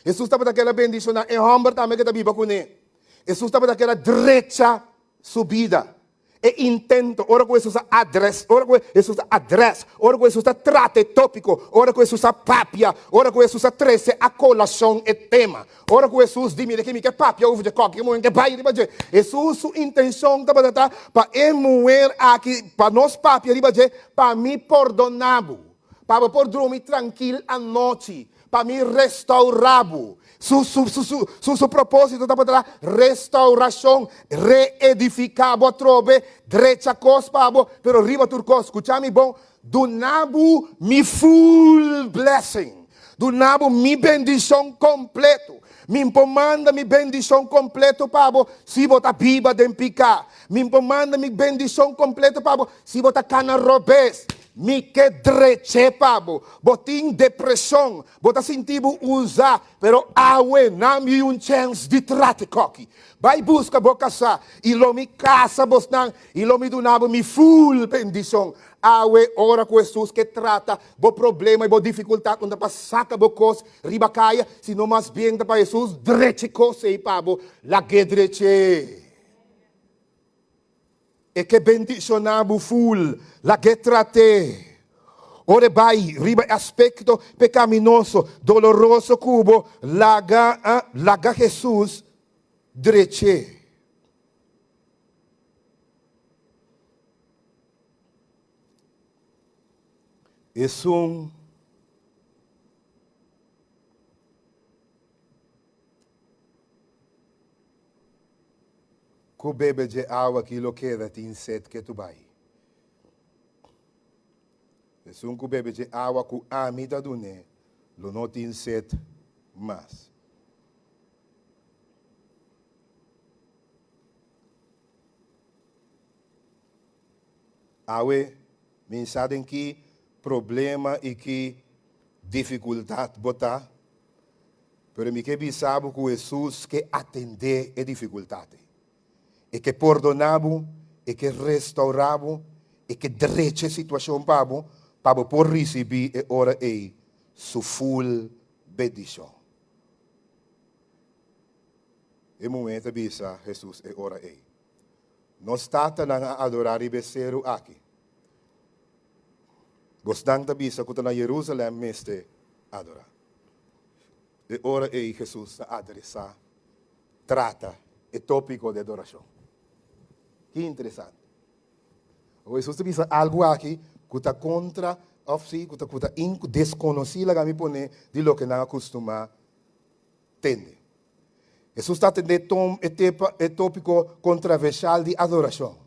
Jesus estava daquela bendicionar e homem também que está viva com ele. Jesus estava daquela direita subida. E intento, ora com Jesus address, ora com Jesus address, ora com Jesus trate tópico, ora com Jesus papia, ora com Jesus trece a colação e tema. Ora com Jesus dime que me que papia uva de coque, que pai de baje. Jesus sua intenção para emuer aqui, para nós papia de baje, para me perdonabo, para por dormir tranquilo à noite, para me restaurabo. Su propósito está para restauração, reedificar, trobe, drecha cospabo, pero riba turcos, escutami bom, do nabo me full blessing, do nabo me bendição completo, me impomanda me bendição completo, pabo, se bota biba den picar, me impomanda me bendição completo, pabo, se bota cana robes, me que dreche, pabo, botin depressão, bota sentido usar, pero awe nami un chance de trate coque. Vai busca boca sa, e lo mi casa bosnan, e lo mi dunabo mi full bendição. Awe ora com Jesus que trata bo problema e bo dificuldade, onde pa saca bo cos, riba caia, se não mais bem da pa Jesus, dreche cose e pabo, la que dreche. E que bendicionabo full, la que trate. Ora vai, riba aspecto pecaminoso, doloroso cubo, laga Jesus dreche. Es un cu bebe de água que lo queda tin set que tu vai. Es un cu bebe de água cu amida dune lo no tin set mas. Awe mensagem que problema e que dificuldade botar, pero me que sabe que Jesus que atender a dificuldade, e que perdonava, e que restaurava, e que dreche a situação para por receber e ora aí su full bendição. E momento bisa Jesus e ora aí. Nós estamos a adorar e becerro aqui. Gostang tabisa ko na Jerusalem meste adora. E ora é Jesus a adressar, trata o tópico de adoração. Que interessante. O Jesus tabisa algo aqui que está contra, ou se que está desconhecido, que me pone de lo que não acostuma tende. Jesus está tendo o tópico controversial de adoração.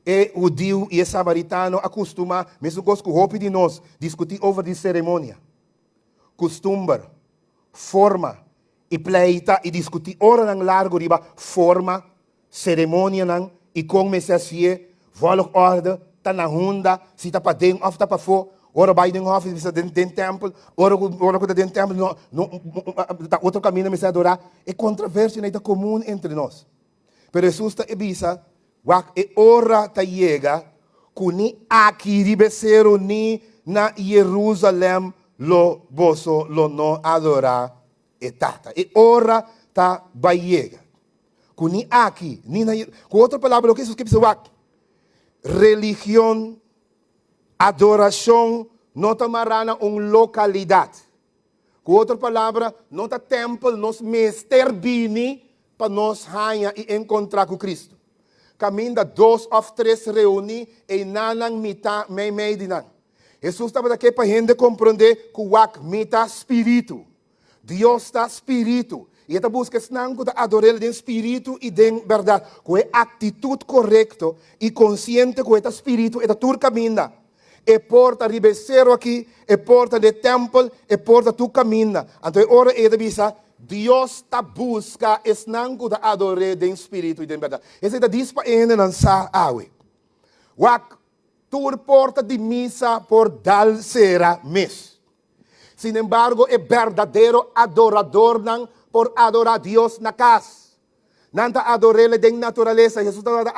E o judeu e o samaritano acostumam, mesmo com o roupa de nós, discutir over de cerimônia, costume, forma, e pleita, e discutir hora ng largo, riba, forma, cerimônia, e como se assim, volg orde, tá na hunda, se tá para dentro, ou tá para fora, ora vai dentro, ou se dentro do templo, ora quando dentro do templo, outro caminho, se adorar, é controvérsia, é comum entre nós. Pero Jesus está ebisa, e ora ta chega Kuni aqui ribesero ni na Jerusalém lo boso lo no adora etata. E ora ta baiega. Kuni aqui, ni na com outra palavra, o que isso que precisa religião, adoração, não está marana localidade. Com outra palavra, não está templo, nos mester bini para nos ganhar e encontrar com Cristo. Caminho da 2 ou 3 reúne e nanang mita mei dinan. Jesus estava aqui para a gente compreender que o mita espírito. Deus está espírito. E esta busca é da adorar de espírito e de verdade. Com a atitude correta e consciente com este espírito, esta tur caminha. E porta ribecero aqui, e porta de templo, e porta tu caminha. Então, ora é bisa, Deus está busca esnango da adorar de espírito e de verdade. Essa é a dispa ene lança awe. Wak tur porta de missa por dal será mes. Sin embargo, é verdadeiro adorador não por adorar Deus na casa. Não está adorando de natureza. Jesus está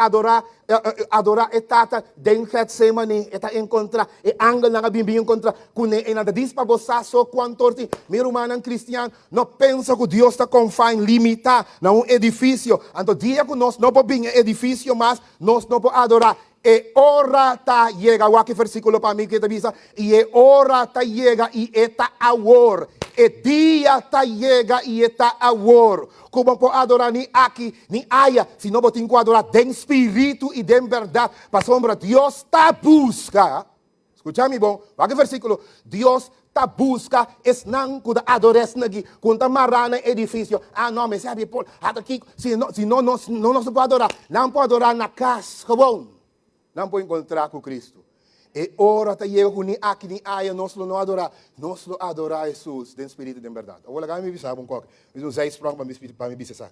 adorar etata de Getsemane. Está encontrar. E angel na bimbi encontrar. Kune e nada diz para você só quanto orti. Meu humano cristiano não pensa que Deus está confine, limita na edifício. Então dia que nós não podemos edifício, mas nós não podemos adorar. E ora ta llega, aqui versículo para mim que te avisa, e ora ta llega e eta awor. E dia ta llega e eta awor. Como pode adorar ni aqui, ni aya, se não pode adorar de espírito e de verdade. Para sombra, Deus está busca. Escucha-me bom, aqui versículo, Deus está busca, es não cuida adores nagi, quando marana edifício. Ah, não, mas sabe, Paul, aqui, se não se pode adorar, não pode adorar na casa, bom. Não pode encontrar com Cristo. E ora está chega com ni aqui ni aia, nós não adorar Jesus, de espírito de verdade. Agora lá me bisava coque. Mas usei sprong para me bisar.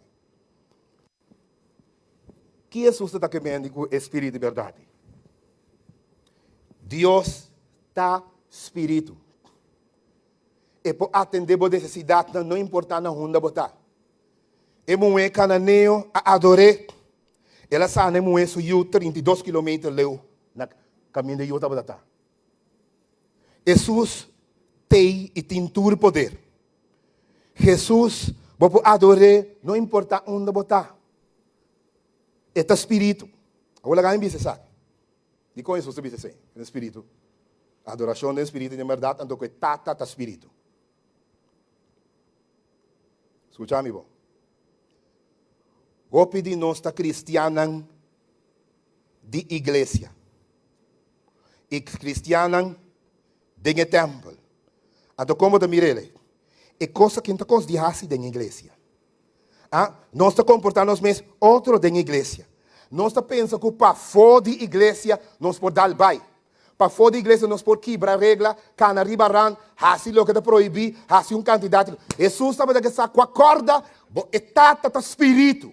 Que Jesus está querendo com espírito de verdade? Deus está espírito. E por atender a necessidade, não importa na onda botar. E moe cananeo a adorar. Ela sabe que subiu 32 quilômetros leu na caminho de Utah Batata. Jesus tem e tem todo o poder. Jesus pode adorar, não importa onde botar. Este espírito. Agora lá em bisa sabe. De como Jesus bisa sei, o espírito. Adoração do espírito de verdade, então que tata espírito. Escucha-me bom. Gopi de nossa cristiana de igreja. E cristiana de templo. Então, como da mirele? É coisa que não coisa de raça da igreja. Ah, nós está comportando mesmo outro da igreja. Nós está pensando que para fora de igreja nós podemos dar bai. Para fora de igreja nós podemos quebrar regra, cana ribaran, assim o que está proibido, assim candidato. Jesus estava dizendo que com a corda, é tata espírito.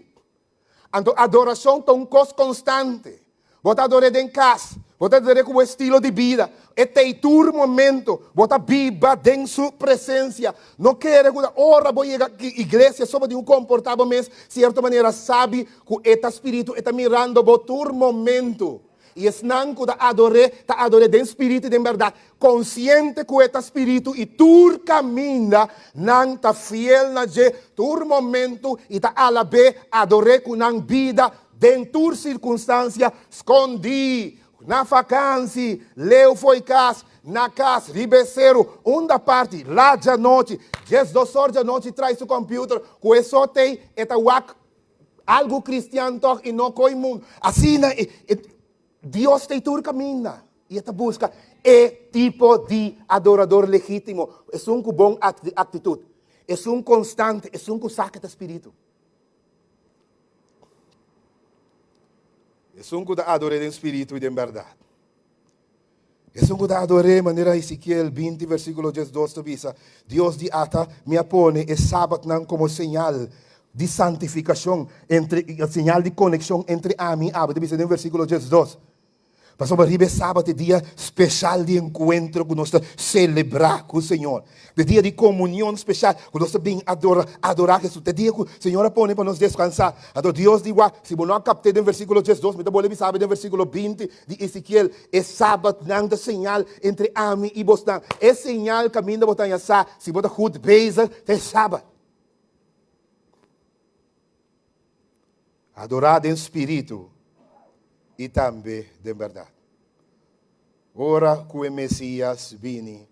Então, adoração é uma coisa constante. Você adora em casa. Você adora com o estilo de vida. E tem todo momento. Você viva em sua presença. Não quer que ora vou chegar à igreja só de um comportamento, de certa maneira, sabe que este espírito está mirando todo momento. E es não que está adorando em espírito e de verdade. Consciente que este espírito e tu caminha, não está fiel na todo momento e está alabe adorar com a vida dentro de circunstância escondi. Na vacância, leu foi casa, na casa, ribeceiro, uma parte, lá de noite, 2 horas da noite, traz o computador, com isso tem, algo cristiano e não com o mundo. Assim, Deus tem tudo caminho. E esta busca é tipo de adorador legítimo. É uma boa atitude. É um constante, é um que saca do espírito. É um que adora em espírito e em verdade. É um que adora de maneira Ezequiel 20, versículo 12, diz: Deus de ata me apone e sábado como señal de santificação, señal de conexão entre a mim e a Abba. Diz no versículo 12. Pastor, arriba sábado, dia especial de encontro que nós celebrar com o Senhor. De dia de comunhão especial, que nós bem adorar Jesus. De dia que o Senhor põe para nós descansar. Então Deus diz, se você não captei no versículo 12, me vou saber no versículo 20 de Ezequiel, é sábado, não é señal entre a mim e você. É señal caminho de você, se você goed bezig, é sábado. Adorar em espírito e também de verdade. Ora que o Messias vini,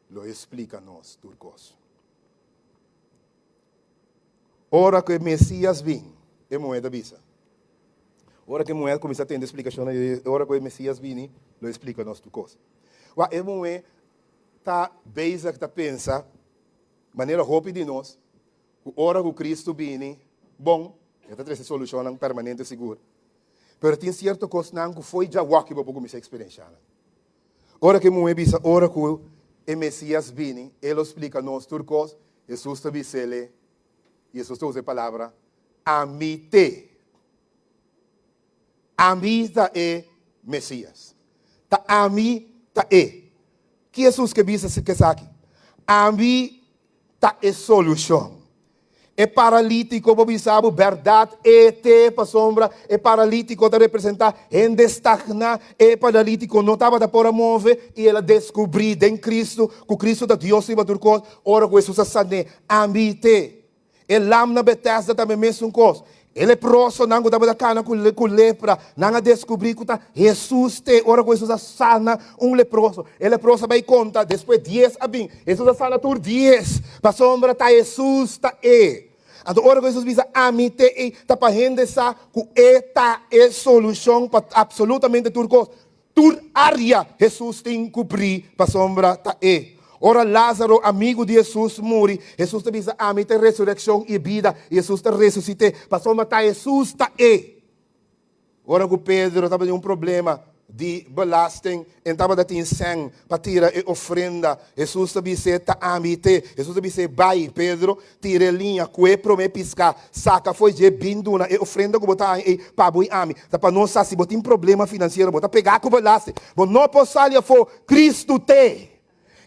lo explica-nos tudo coisa. Ora que o Messias vini, é moeda bisa. Ora que moeda começa a ter explicação, ora que o Messias vini, lo explica-nos tudo coisa. É moeda tá beisa que tá pensa, maneira rápida de nós, ora que o Cristo vini, bom, esta traz solução permanente segura. Pero tem certo coisa que foi já o que eu vou começar a experienciar. Ora que eu bisa, ora que o Messias vini, ele explica nos turcos, Jesus te bisele, Jesus te usa a palavra, amite. Amita é Messias. Ta ami ta é. Que Jesus que bisa que aqui? Ami ta é solução. É paralítico, você sabe, verdade, para sombra, é paralítico para representar, em destacar, é paralítico, não estava para mover, e ela descobriu em Cristo, que o Cristo da Deus se bateu com, ora que Jesus sabe, amite, é lâmina Bethesda também mesmo coisa. Ele é próximo, não estava da cana com lepra, não descobriu que Jesus te, ora que Jesus sana leproso. Ele leproso vai contar, depois 10 a 20, Jesus sana por 10, para sombra está Jesus, está Então, ora que Jesus diz, amite, está para gente que esta é solução para absolutamente tudo coisa. Tur área, Jesus tem que cobrir, para sombra está Ora, Lázaro, amigo de Jesus, morre. Jesus te diz, amite, ressurreição e vida. Jesus te ressuscite. Para sombra está Jesus, está Ora que Pedro estava de problema de belasting, en estava de ter sangue para tirar a ofrenda. Jesus te disse, tá amite. Jesus te disse, vai, Pedro, tira a linha, que prome piscar, saca, foi de binduna, e ofrenda que botar aí, para boi ami. Tá para não se botar um problema financeiro, botar pegar com belasting. Mas não posso sair for Cristo te.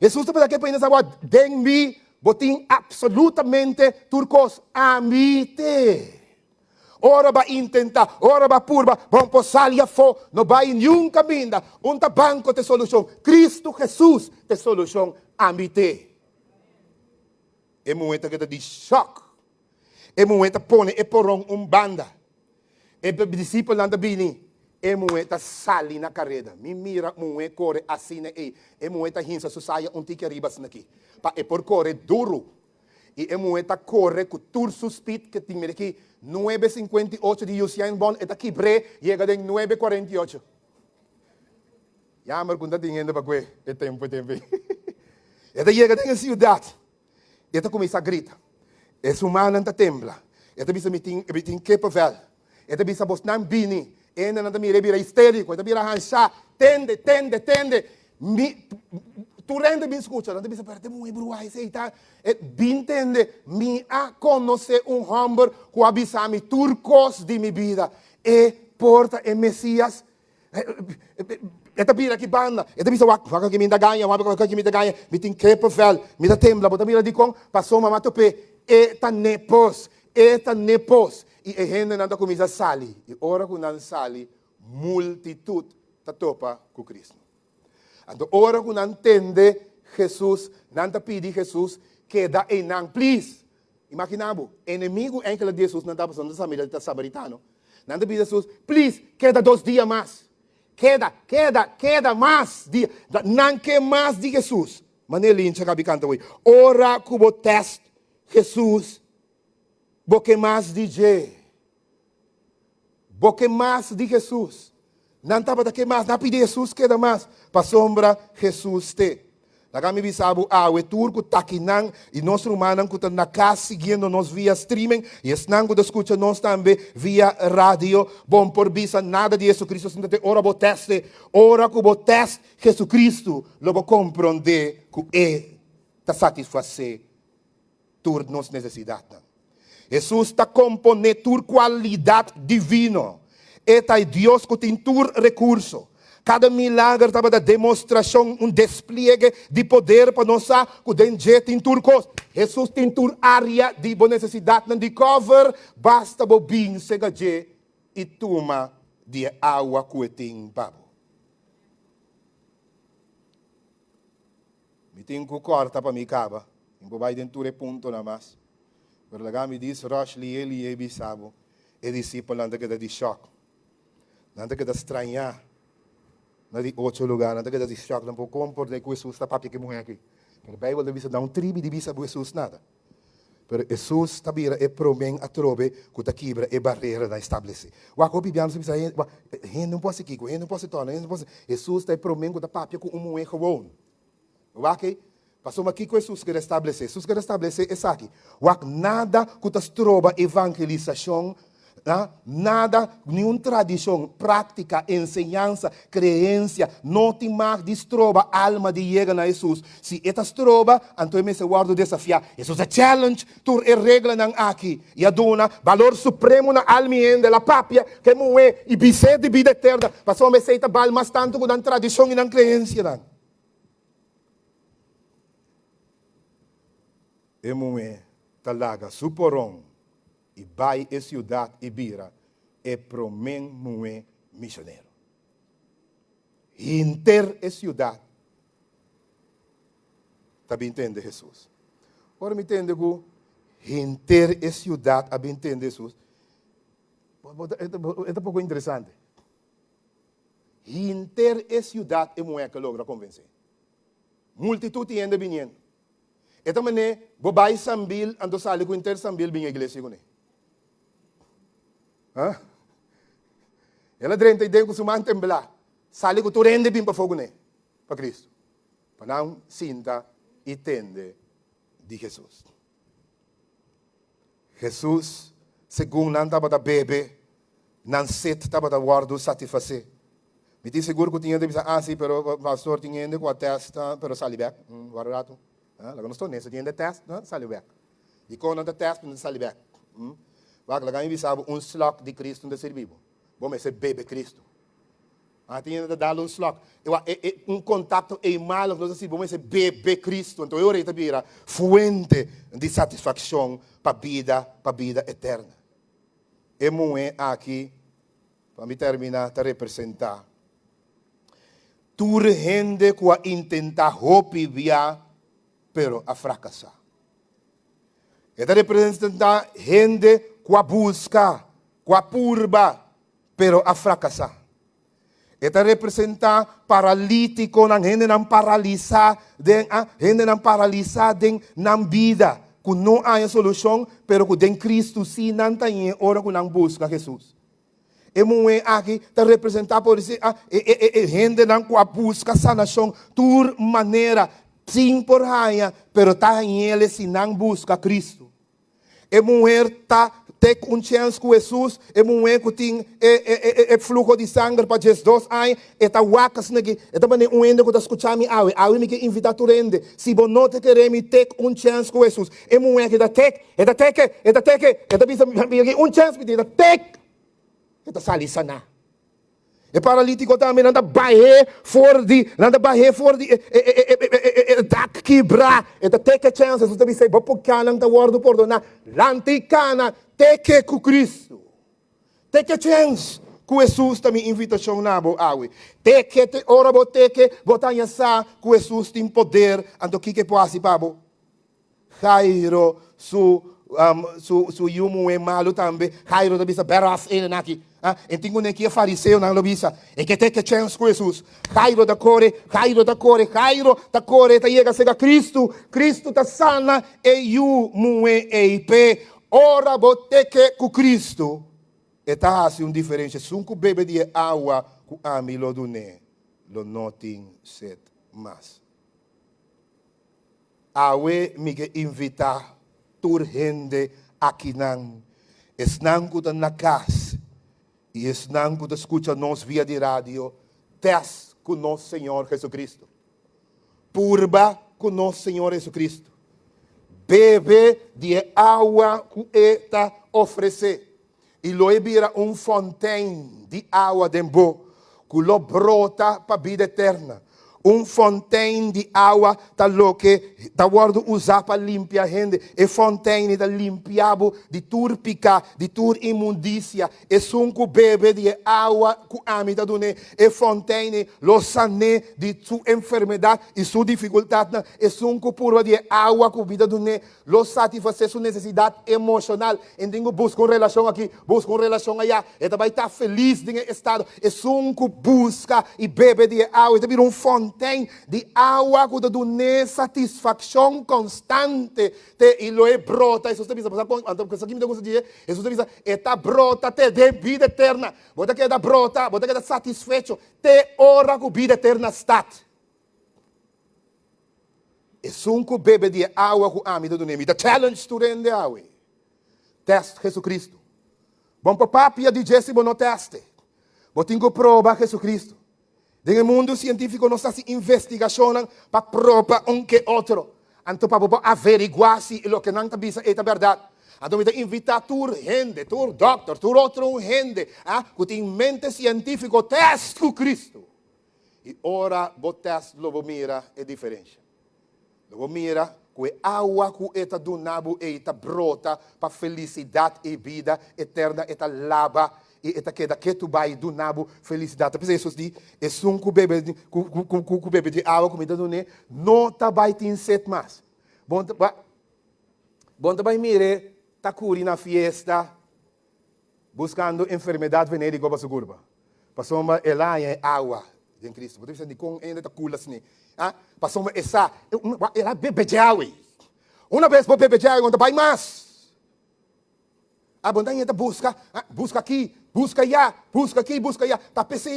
Jesus te pede aqui para nós agora, den-me, botim absolutamente turcos, amite. Ora vai intentar, ora vai purba, vamos passar ali a fora, não vai em nenhum caminho, banco de solução. Cristo Jesus de solução, amite. É momento que de choque. É momento que põe e porão banda. É discípulo anda bem. É momento sali na carreira. Me mira, momento corre assim, é momento que hinsa saia tique ribas aqui. É por correr duro. E é momento que corre com tur suspit que tem aqui 9:58 de Usain Bolt, está aqui bre, chega em 9:48. Já, mas quando tem ainda para que é tempo. Está chega em cidade. Está começa a gritar. É humano não tembla. Está bisa meeting que pavel. Está bisa bos não bini. Ainda não me revira histérico. Está vira hancha. Tende. Tu rende bem escuta, não te bisa perde muito bruai sei tá. Bintende me a conhecer homem que avisa me turcos de minha vida. E porta e Messias. Eta bira que banda. Eta bisa waka que me da ganha, waka que me da ganha. Me tem que papel, me da tembla, bota mira de com, passou mama tope. Eta nepos. E a gente não começa a sair. E ora que não sali, multitud ta topa com Cristo. Então, ora que não entende Jesus, não te pede Jesus, que dá em não, please. Imaginabo, inimigo em que Jesus não está passando da família de samaritano. Não te pede Jesus, please, queda 2 dias mais. Queda mais dia. Não quer mais de Jesus. Manelinho, chega a cantar hoje. Ora que o teste Jesus, porque mais de J. Porque mais de Jesus. Não estava daqui mais, não pedi Jesus que dá mais. Para sombra, Jesus te. Nagami bisabu o turco takinan e nosso humano que está na casa seguindo nós via streaming e esnango de escuta nós também via rádio. Bom por bisa nada de Jesus Cristo, sinta ora bo teste, ora que bo teste Jesus Cristo, lo bo compreender que está satisfazer tur nos necessidades. Jesus está compondo tur qualidade divino. Eta é Deus que tem tur recurso. Cada milagre estava da demonstração, despliegue de poder para nós, que den jet em turcos. Jesus tem tur área de boa necessidade, de cover, basta bobin, sega je, e toma de água que tem babo. Me tem que corta para me caba, em bobai dentro ponto na mas. Pero lá me diz, Rosh li e bisabo, e discípulo anda que dá de choque, anda que dá estranhar, na de 8 lugar, anda que dá de choque, não pode comportar que Jesus está papi que morre aqui. Pero a Bíblia diz não tribo de bisa Jesus nada. Pero Jesus tabira e promen a trobe que ta quebra e barreira da estabelecer. O a bibiano se bisa, não pode aqui, não pode tornar, não pode. Jesus está promen que ta papi com um gewoon. Ok? Passou aqui com Jesus quer estabelecer. Jesus quer estabelecer essa aqui. Nada que ta troba evangelização, nada, nenhuma tradição, prática, ensinança, crença, não tem mais destroba a alma de chega na Jesus. Se esta troba, então me se guardo desafiar. Isso é challenge, tu é regra não aqui. E a dona, valor supremo na alma da papia, que não é, e bise de vida eterna. Passou me seita bal mais tanto com a tradição e a crença. Não. E não é, talaga, suporão. E vai a cidade Ibira e promen moe missionário. Inter a cidade. Também entende Jesus. Agora me entende que inter a cidade, a entende Jesus. É um pouco interessante. Inter a cidade é moe que logra convencer. Multitude ainda vindo. Então, mané, bobai sambil, ando sali com inter sambil bem a igreja com ele. Ela drenta ideia que suman temblar. Sali ko turende bim pa fogo ne. Pa Cristo. Para não sinta e tende de Jesus. Jesus, segundo não estava da bebê, não set estava da guardo satisfazer. Me disse seguro que tinha de dizer, sim, pero o pastor tinha de com a testa, pero sali back. Guardato. Lá não estou nessa, tinha de testa, sali back. E quando a testa, não sali back. Vai lá ganhar sabe slok de Cristo não serviu. Vamos ser bebê Cristo. Tinha de dar slok. Contato e-mail nós assim vamos ser bebê Cristo. Então eu reita vira fuente de satisfação para vida eterna. E moe aqui para me terminar de representar. Tu gente que intenta hopi via pero a fracassar. E representa gente com a busca, com a purba, pero a fracassar. Esta representa paralítico, na gente não paralisar, gente não paralisar na vida, que não há solução, pero que tem Cristo sim não tem hora que não busca Jesus. E moe aqui está representar por isso, gente não com a busca sanação, tur maneira, sim por raia, pero está em ele se não busca Cristo. E mulher está ter chance com Jesus, e mulher que tem fluxo de sangue para Jesus, e está wacas naqui, e também ende que está escutando a me que invitar tu rende, se você não te querer me ter chance com Jesus, e mulher que está chance, está está sali sana. E paralítico também anda barrer fora de dak quebrar, e tá ter que chance, você também sei, vou porque não tá guardo por donar, lanticana, ter que com Cristo, ter que chance, com Jesus também invitação na bo awe, ter que ora bo ter que botar essa, com Jesus tem poder, ando que pode babo, Jairo su yumu é malo também, Jairo da bisa beras ele aqui. E tenho aqui fariseu na lobisa. E que tem que chance com Jesus. Jairo da core, tá chega a ser Cristo. Cristo tá sana e you mue e pe. Ora bote que com Cristo. E tá assim diferença. Sunco bebe de água com ami lo dune. Lo nothing set mas. Awe me que invitar tur gente aqui não. Esnango da na casa. E estão que escuta nós via de rádio, teste com nosso Senhor Jesus Cristo. Purba com nosso Senhor Jesus Cristo. Bebe de água que está oferecer. E lo vira fontaine de água de boa. que lo brota para a vida eterna. Fontaine de água tá lo que tá guardo usar para limpar a gente. Fontaine da limpiabo de turpica, de tur imundícia. Bebe de água que amita do ne. Fontaine lo sané de sua enfermidade e sua dificuldade. Puro de água que vida do ne. Lo satisfazer sua necessidade emocional. Então busca uma relação aqui, busca uma relação allá. E também tá feliz de estado. Busca e bebe de água. E também fontaine de água que dá satisfação constante e lo é brota. Isso está dizendo, isso aqui me dá dizer, isso está dizendo, está brota te de vida eterna. Você quer dar brota, você quer dar satisfeito, te ora que vida eterna está. E que bebe de água que ame do nome. The challenge to rende água. Teste Jesus Cristo. Bom papapia de Jesse no teste. Botinho prova Jesus Cristo. No mundo científico nós estamos investigando para provar que outro. Então para averiguar se o que não está dizendo é verdade. Então me invitar tur gente, tur doctor, tur outro gente, que tem mente científica teste Cristo. E ora o teste logo mira é diferente. Logo mira que a água que está do nabo está brota para felicidade e vida eterna, está lava. E eta queda que tu vai do nabo felicidade. Por isso diz, que bebe de água, comida do ne, não tá vai te set mais. Bom vai mire, tá curi na fiesta, buscando enfermidade venérea para sua curva. Passou uma lá em água de Cristo. Você pensa de com ainda tá cool assim. Passou uma essa, ela bebe de água. Uma vez por bebe de água, não vai mais. A bondade busca aqui, busca allá, busca aqui, busca allá. Tá pensei,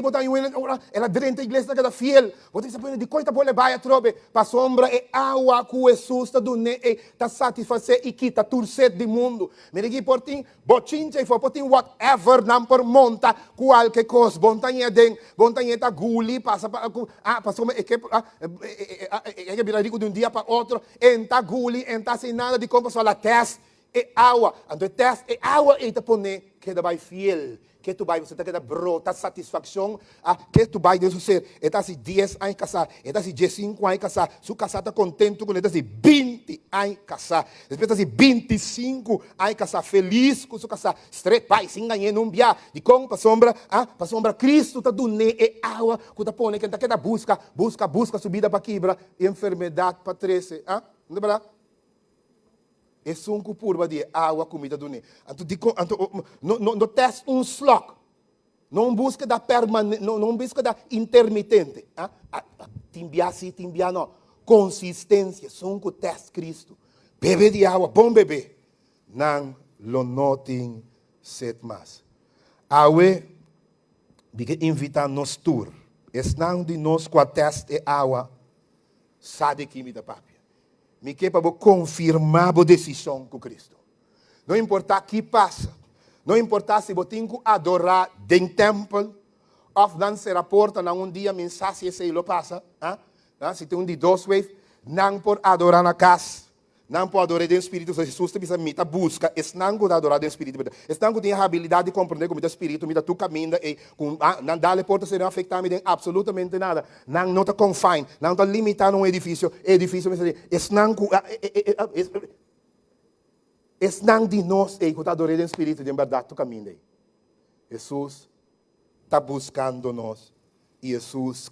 ela dentro da igreja da fiel. Você sabe de coisa boa vai a trobe, para sombra e água que Jesus está dando e tá satisfazer e quita turcet do mundo. Me liguei por ti, bochincha e for por ti whatever não por monta qualquer coisa. Bontanha tá guli passa para sombra é que virar rico de um dia para outro, enta guli, enta sem nada de compra só la teste. É água. Então, teste é água e te põe que tu vai fiel. Que tu vai, você está que brota satisfação. Que tu vai, Deus ser. Está se 10 anos casar. Está se 15 anos casar. Se casar está contente com ele. Está se 20 anos casar. Depois está se 25 anos casar. Feliz com seu casar. Straight pai, sem ganhar num via. De como, para sombra. Para sombra, Cristo está dando é água. Que tu põe, que está que busca subida para quebra. Enfermidade para 13. Não é verdade? É purba de água, comida do ne. Não teste um slot. Não busca da permanente, não busca da intermitente. Timbia sim, timbia não. Consistência, que teste Cristo. Bebe de água, bom bebê. Não lo notem set mais. Água, bique invita nos tour. Não de nós com a teste água, sabe que me dá papi. Me quer para confirmar a decisão com Cristo. Não importa o que passa. Não importa se você tem que adorar dentro do templo, ou não se reporta um dia mensagem se ele passa. Se tem um de 2 vezes, não por adorar na casa. Não pode adorar dentro do Espírito. Jesus te precisa me busca. Não pode adorar dentro do Espírito. Não tem a habilidade de compreender como o Espírito me dá tu caminho. Não dá a porta se não afetar me absolutamente nada. Não te confine. Não te limitar num edifício. Edifício não de nós que está adorando dentro do Espírito. De verdade, tu caminho. Jesus está buscando nós. E Jesus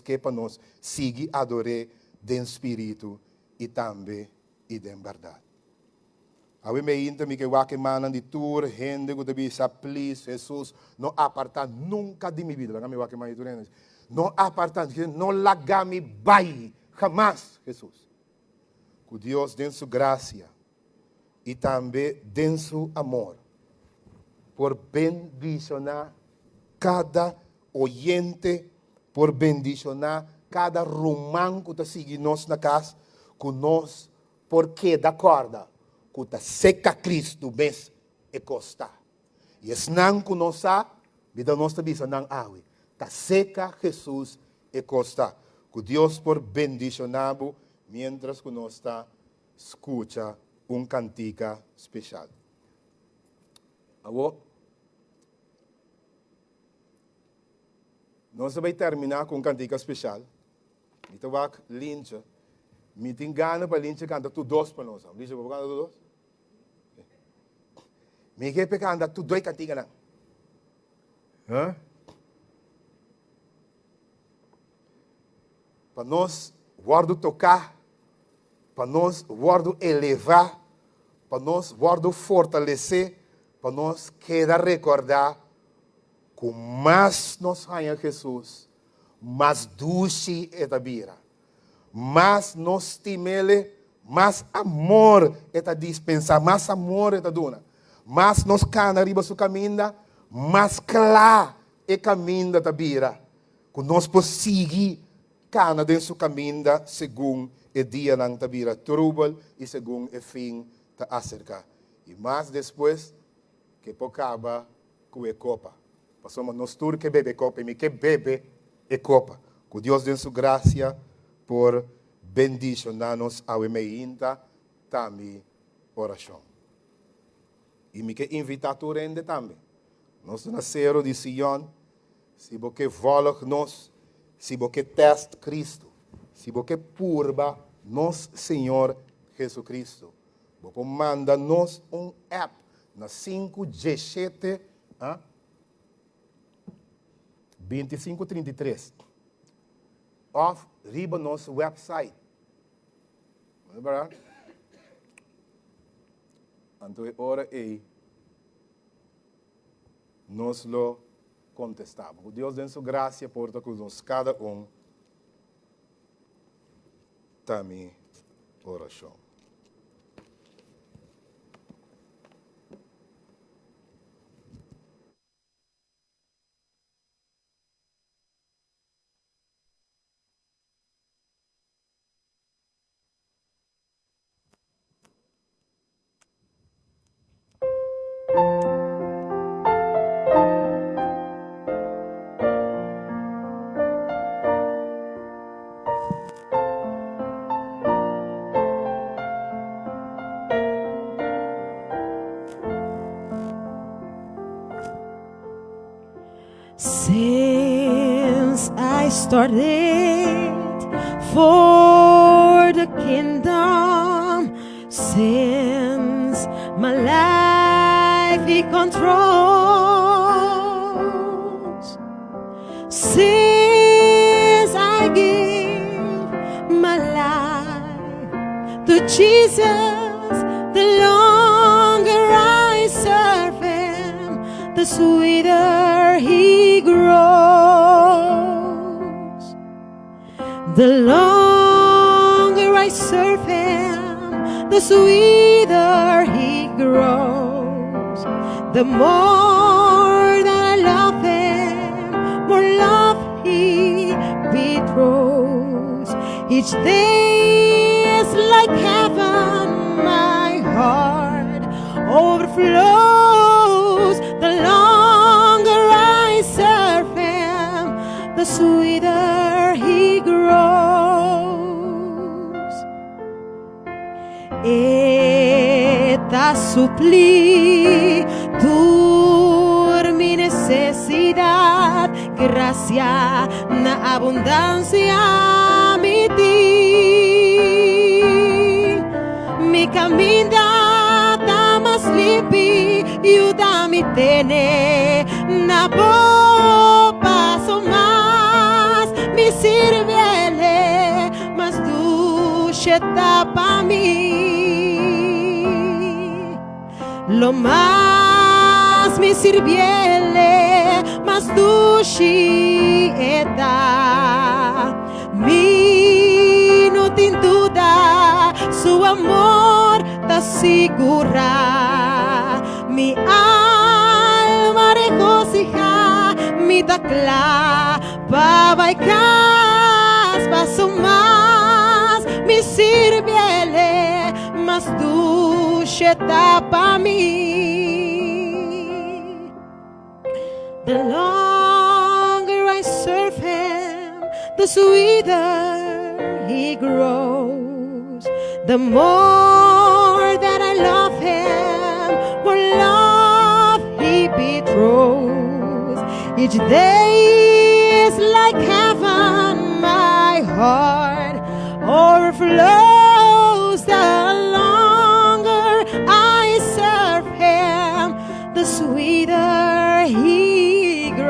quer para nós seguir adorar dentro do Espírito. E também e de verdade. A me inta me que wake manan de tour, gente que deve sa please Jesus, não apartar nunca de minha vida. Não me wake manan de tour, não apartar, não largar me vai, jamais, Jesus. Que Deus dê sua graça e também dê seu amor, por bendicionar cada oyente, por bendicionar cada romano que está seguindo nós na casa, com nós, porque da corda, que está seca Cristo, mas é costa. E esse não que nós sabemos, vida nossa bisa não água. Está seca Jesus é costa. Que Deus por bendicionado, mientras que nós está escuta cantica especial. Alô? Nós vamos terminar com um cantiga especial. Então, vai Lincha. Me tem gana para Lincha cantar tu dois para nós. Lincha, vou cantar tu dois? Me quer cantar tu dois cantigas, não? Hã? Para nós, guardo tocar, para nós, guardo elevar, para nós, guardo fortalecer, para nós, queda recordar que mais nós ganha Jesus, mais doce é a bira, mais nós temele, mais amor é a dispensar, mais amor é a dona, mais nós cana riba su caminho, mais claro é caminho da bira, que nós possível cana dentro su caminho segundo o dia lang tabira trouble e segundo o fim ta acerca. E mais depois que pocaba com a copa. Passamos nós tudo que bebe copa e me que bebe e copa. Que Deus dê sua graça por bendicionar-nos ao meinta também oração. E me que invitar tu rende também. Nós nasceram de Sion, se você volta nós, se você testa Cristo, se você purba nosso Senhor Jesus Cristo, você manda nos app na 5G7 2533 of riba nosso website. Lembra? Então, ora aí, nós lo contestamos. Deus dê sua graça por nós cada também oração. Since I started for the kingdom, since my life he controls, since I give my life to Jesus, the longer I serve him, the sweeter he grows. The longer I serve him, the sweeter he grows. The more that I love him, more love he betroths. Each day is like heaven, my heart overflows. The longer I serve him, the sweeter he grows. Eta suplí tu mi necesidad, gracia na abundancia mi ti. Mi caminata más limpi, ayúdame tene na bo paso más, mi sirviele más dulce pa mí. Lo más mi sirviele más dulce eta. Mi no tin duda, su amor te segura. Mi alma regocija, mi tacla pa y paso más, mi sirviele más dulce pa mí. The longer I serve him, the sweeter he grows. The more that I love him, more love he betroths. Each day is like heaven, my heart overflows. The longer I serve Him, the sweeter He grows.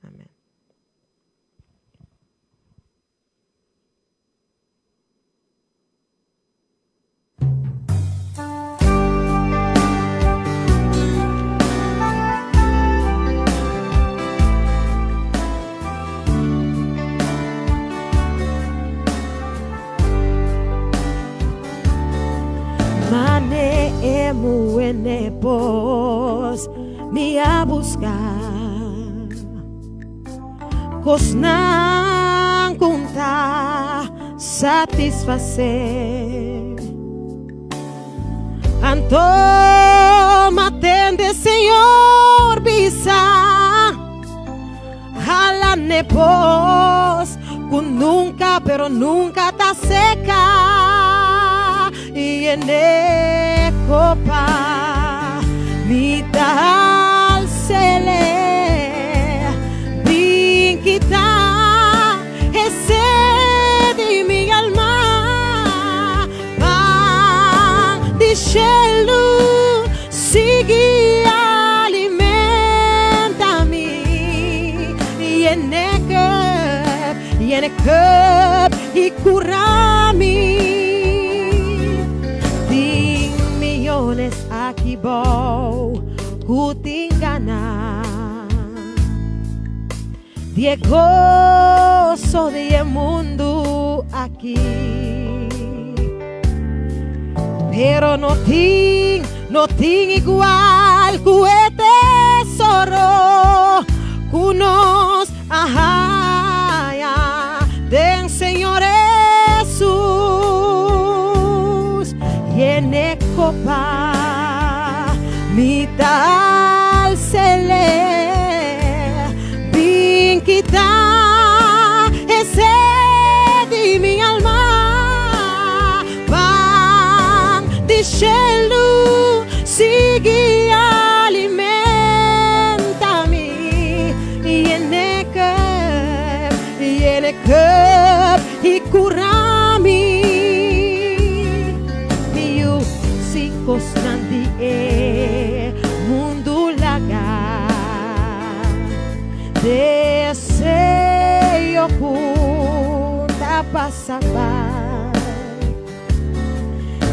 Amen. Mane emu enepos ni a buscar kosnang kunta satisfacer. Anto matende Señor bisa halan nepos kun nunca pero nunca ta seca. Y en copa mi tal sele bin kita ese de mi alma pan di shelu sigi alimentami y en cup y curami. Aqui bom, kutingana de gozo de mundo aqui, pero no ting igual que tesoro kunos ahaya den Señor Jesus yene copa mi tal sele bin kita ese di mi alma van di shelu sigi alimentami yene cup y curami miu si costandi mundo lagar desejo punta pasar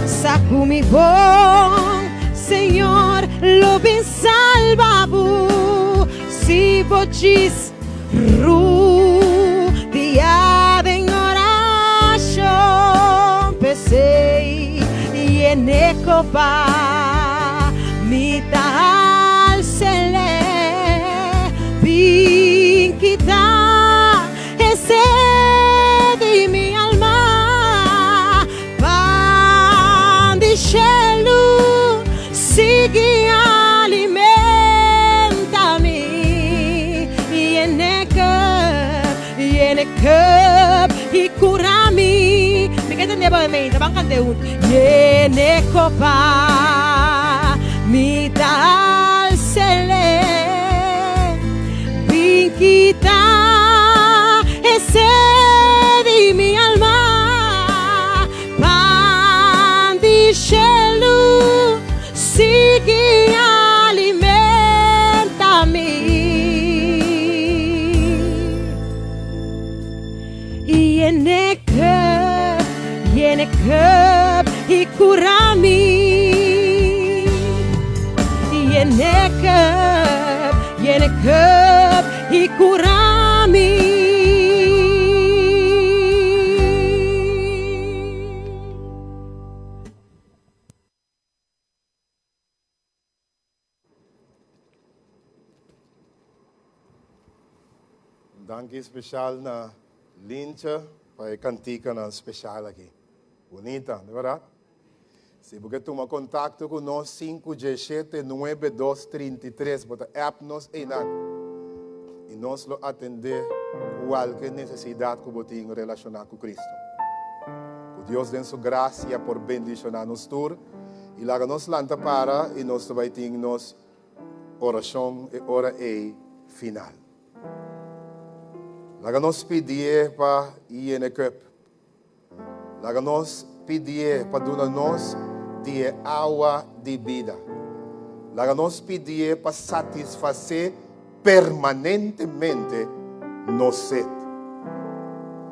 saco mi bom Senhor lo bin salvabu si vocis ru dia de oração pensei e enecopa mi tal sele bin kita ese de mi alma pan di shelu sigi alimentami yene cup y curami mi kaya niya ba may tabang kandeun yene copa mi tal sele bin kita ese di mi alma pan di shelu sigi alimentami yene cup y curami yene cup y curami. Dank special na Lince para cantica na special aqui. Bonita, não é verdade? Se você tomar contato com nós, 517-9233, bota app nos e nós lo atender qualquer necessidade que você tem relacionada com Cristo. Que Deus dê sua graça por bendicionar nos tour e lá nos lanta para e nós vai ter nos oração e hora é final. Laga nós pedir para ir na cup. Laga nós pedir para donar nós de água de vida. Laga nós pedir para satisfazer permanentemente nos sede.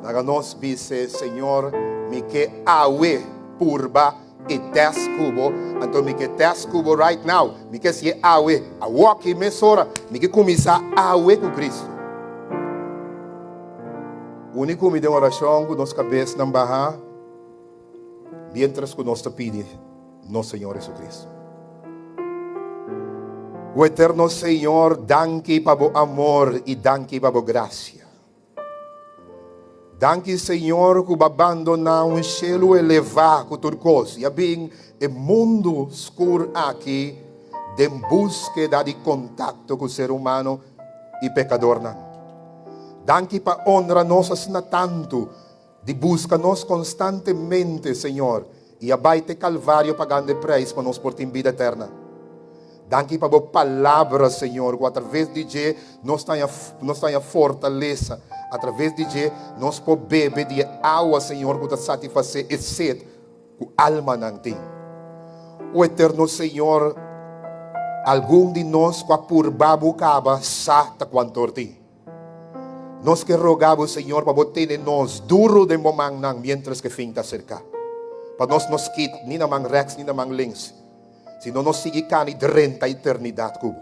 Laga nós dizer, Senhor, me que água purba e 10 cubo, então me que 10 cubo right now, me que se água, a walk e mesora, me que começar água com Cristo. O único me deu oração com nossa cabeça na barra, mientras que nós te pedimos, nosso Senhor Jesus Cristo. O eterno Senhor, danke para o amor e danke para a graça. Danke, Senhor, que abandonar um cielo elevado com tudo coisa. E bem, o mundo escuro aqui, de busca de contato com o ser humano e pecador. Danke para honrar nós na tanto, de busca nós constantemente, Senhor, e abaite Calvário pagando preço para nós por ter vida eterna. Danke para a palavra, Senhor, que através de Deus nós tenha fortaleza. Através de Deus nós podemos beber de água, Senhor, que satisfazer e sede que a alma não tem. O eterno Senhor, algum de nós que por babu caba sata quanto tem. Nós que rogamos, Senhor, para botar nós duro de momang nang mientras que fim está cerca. Para nós nos kit, ni namang rex, ni namang links. Sino nos sige cani durante a eternidade cubo.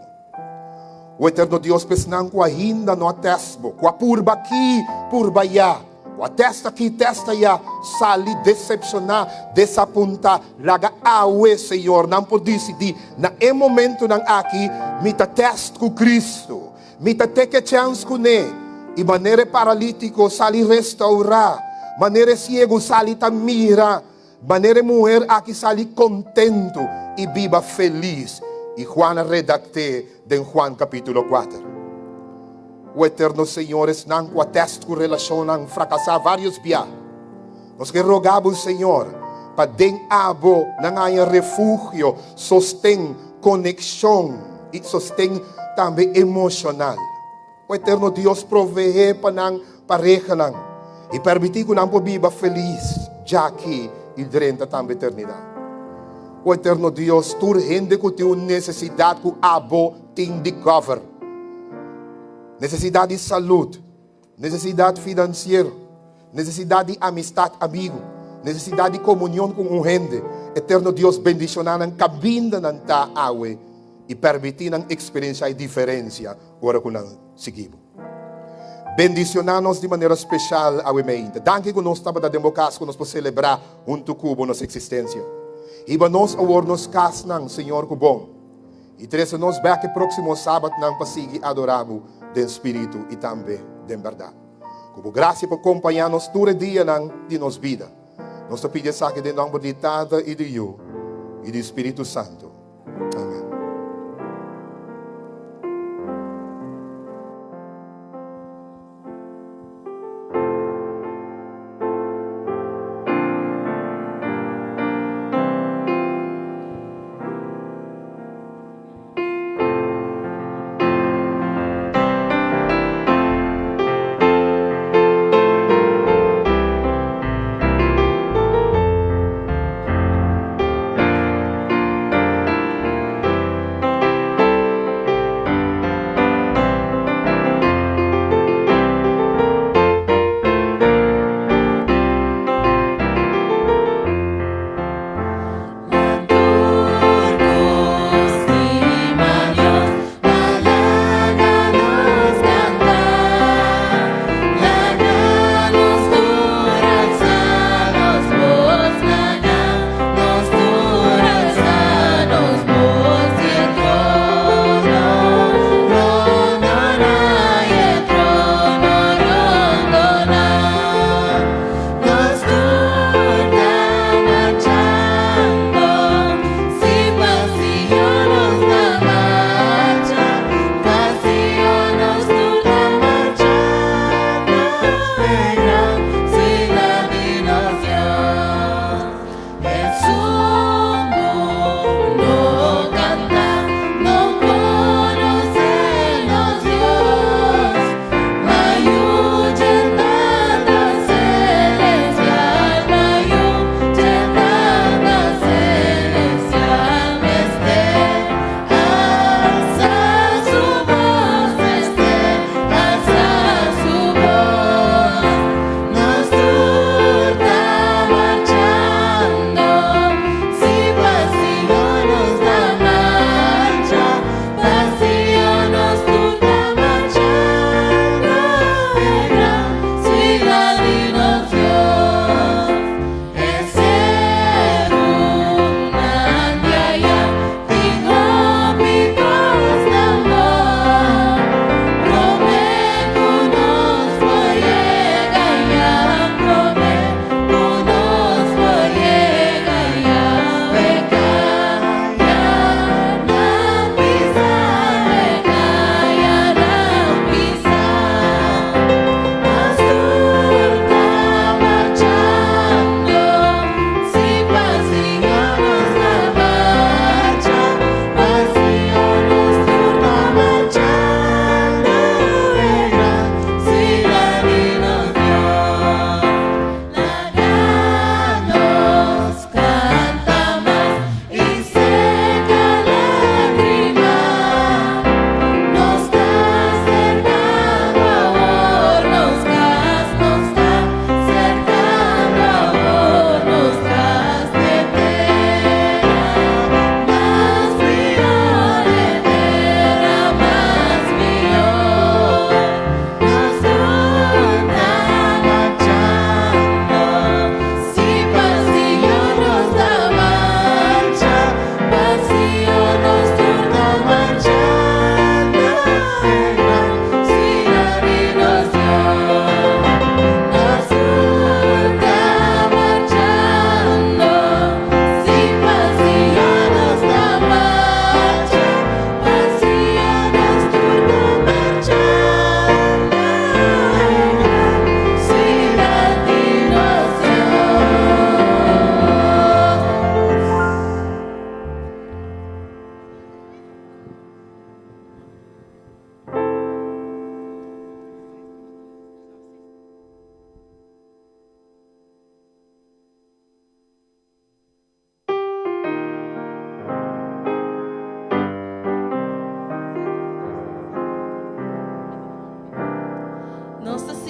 O eterno Deus pesnang ko ainda no atesbo, ko purba aqui, purba ya, ko testa aqui, testa ya, sali decepcionar, desapuntar, laga awe, Senhor, não pode decidir, na momento nang aqui, mita test com Cristo, mita teke chance com ne, e maneira paralítico sali restaurar, maneira ciego sali tamira, maneira mulher aqui sali contento e viva feliz. E Juan redacte de Juan capítulo 4. O eterno Senhor não atesta com relação a fracassar vários dias. Nós que rogamos, Senhor, para den abo não há refúgio, sostém conexão e sostém também emocional. O eterno Deus provee para não pareja não e permitir que não viva feliz, já que e durante também eternidade. O eterno Deus, tu rende que tem necessidade que abo tem de cover. Necessidade de saúde, necessidade financeira, necessidade de amistade amigo, necessidade de comunhão com um rende. Eterno Deus, bendicionar ang cabinda ng taawe e permitir ang experiência e diferença ora que nós seguimos. Bendicionar-nos de maneira especial ao meio. Danke que nós estamos da democracia, que nós podemos celebrar junto com nossa existência. E para nós, agora nos casam, Senhor, que bom. E teremos nós back próximo sábado, para seguir adorando de espírito e também de verdade. Como graça por acompanhar-nos todo o dia de nossa vida. Nós te pedimos aqui de nome de Tata e de Eu e do Espírito Santo. Amém.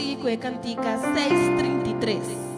prosigue com a cantiga 633.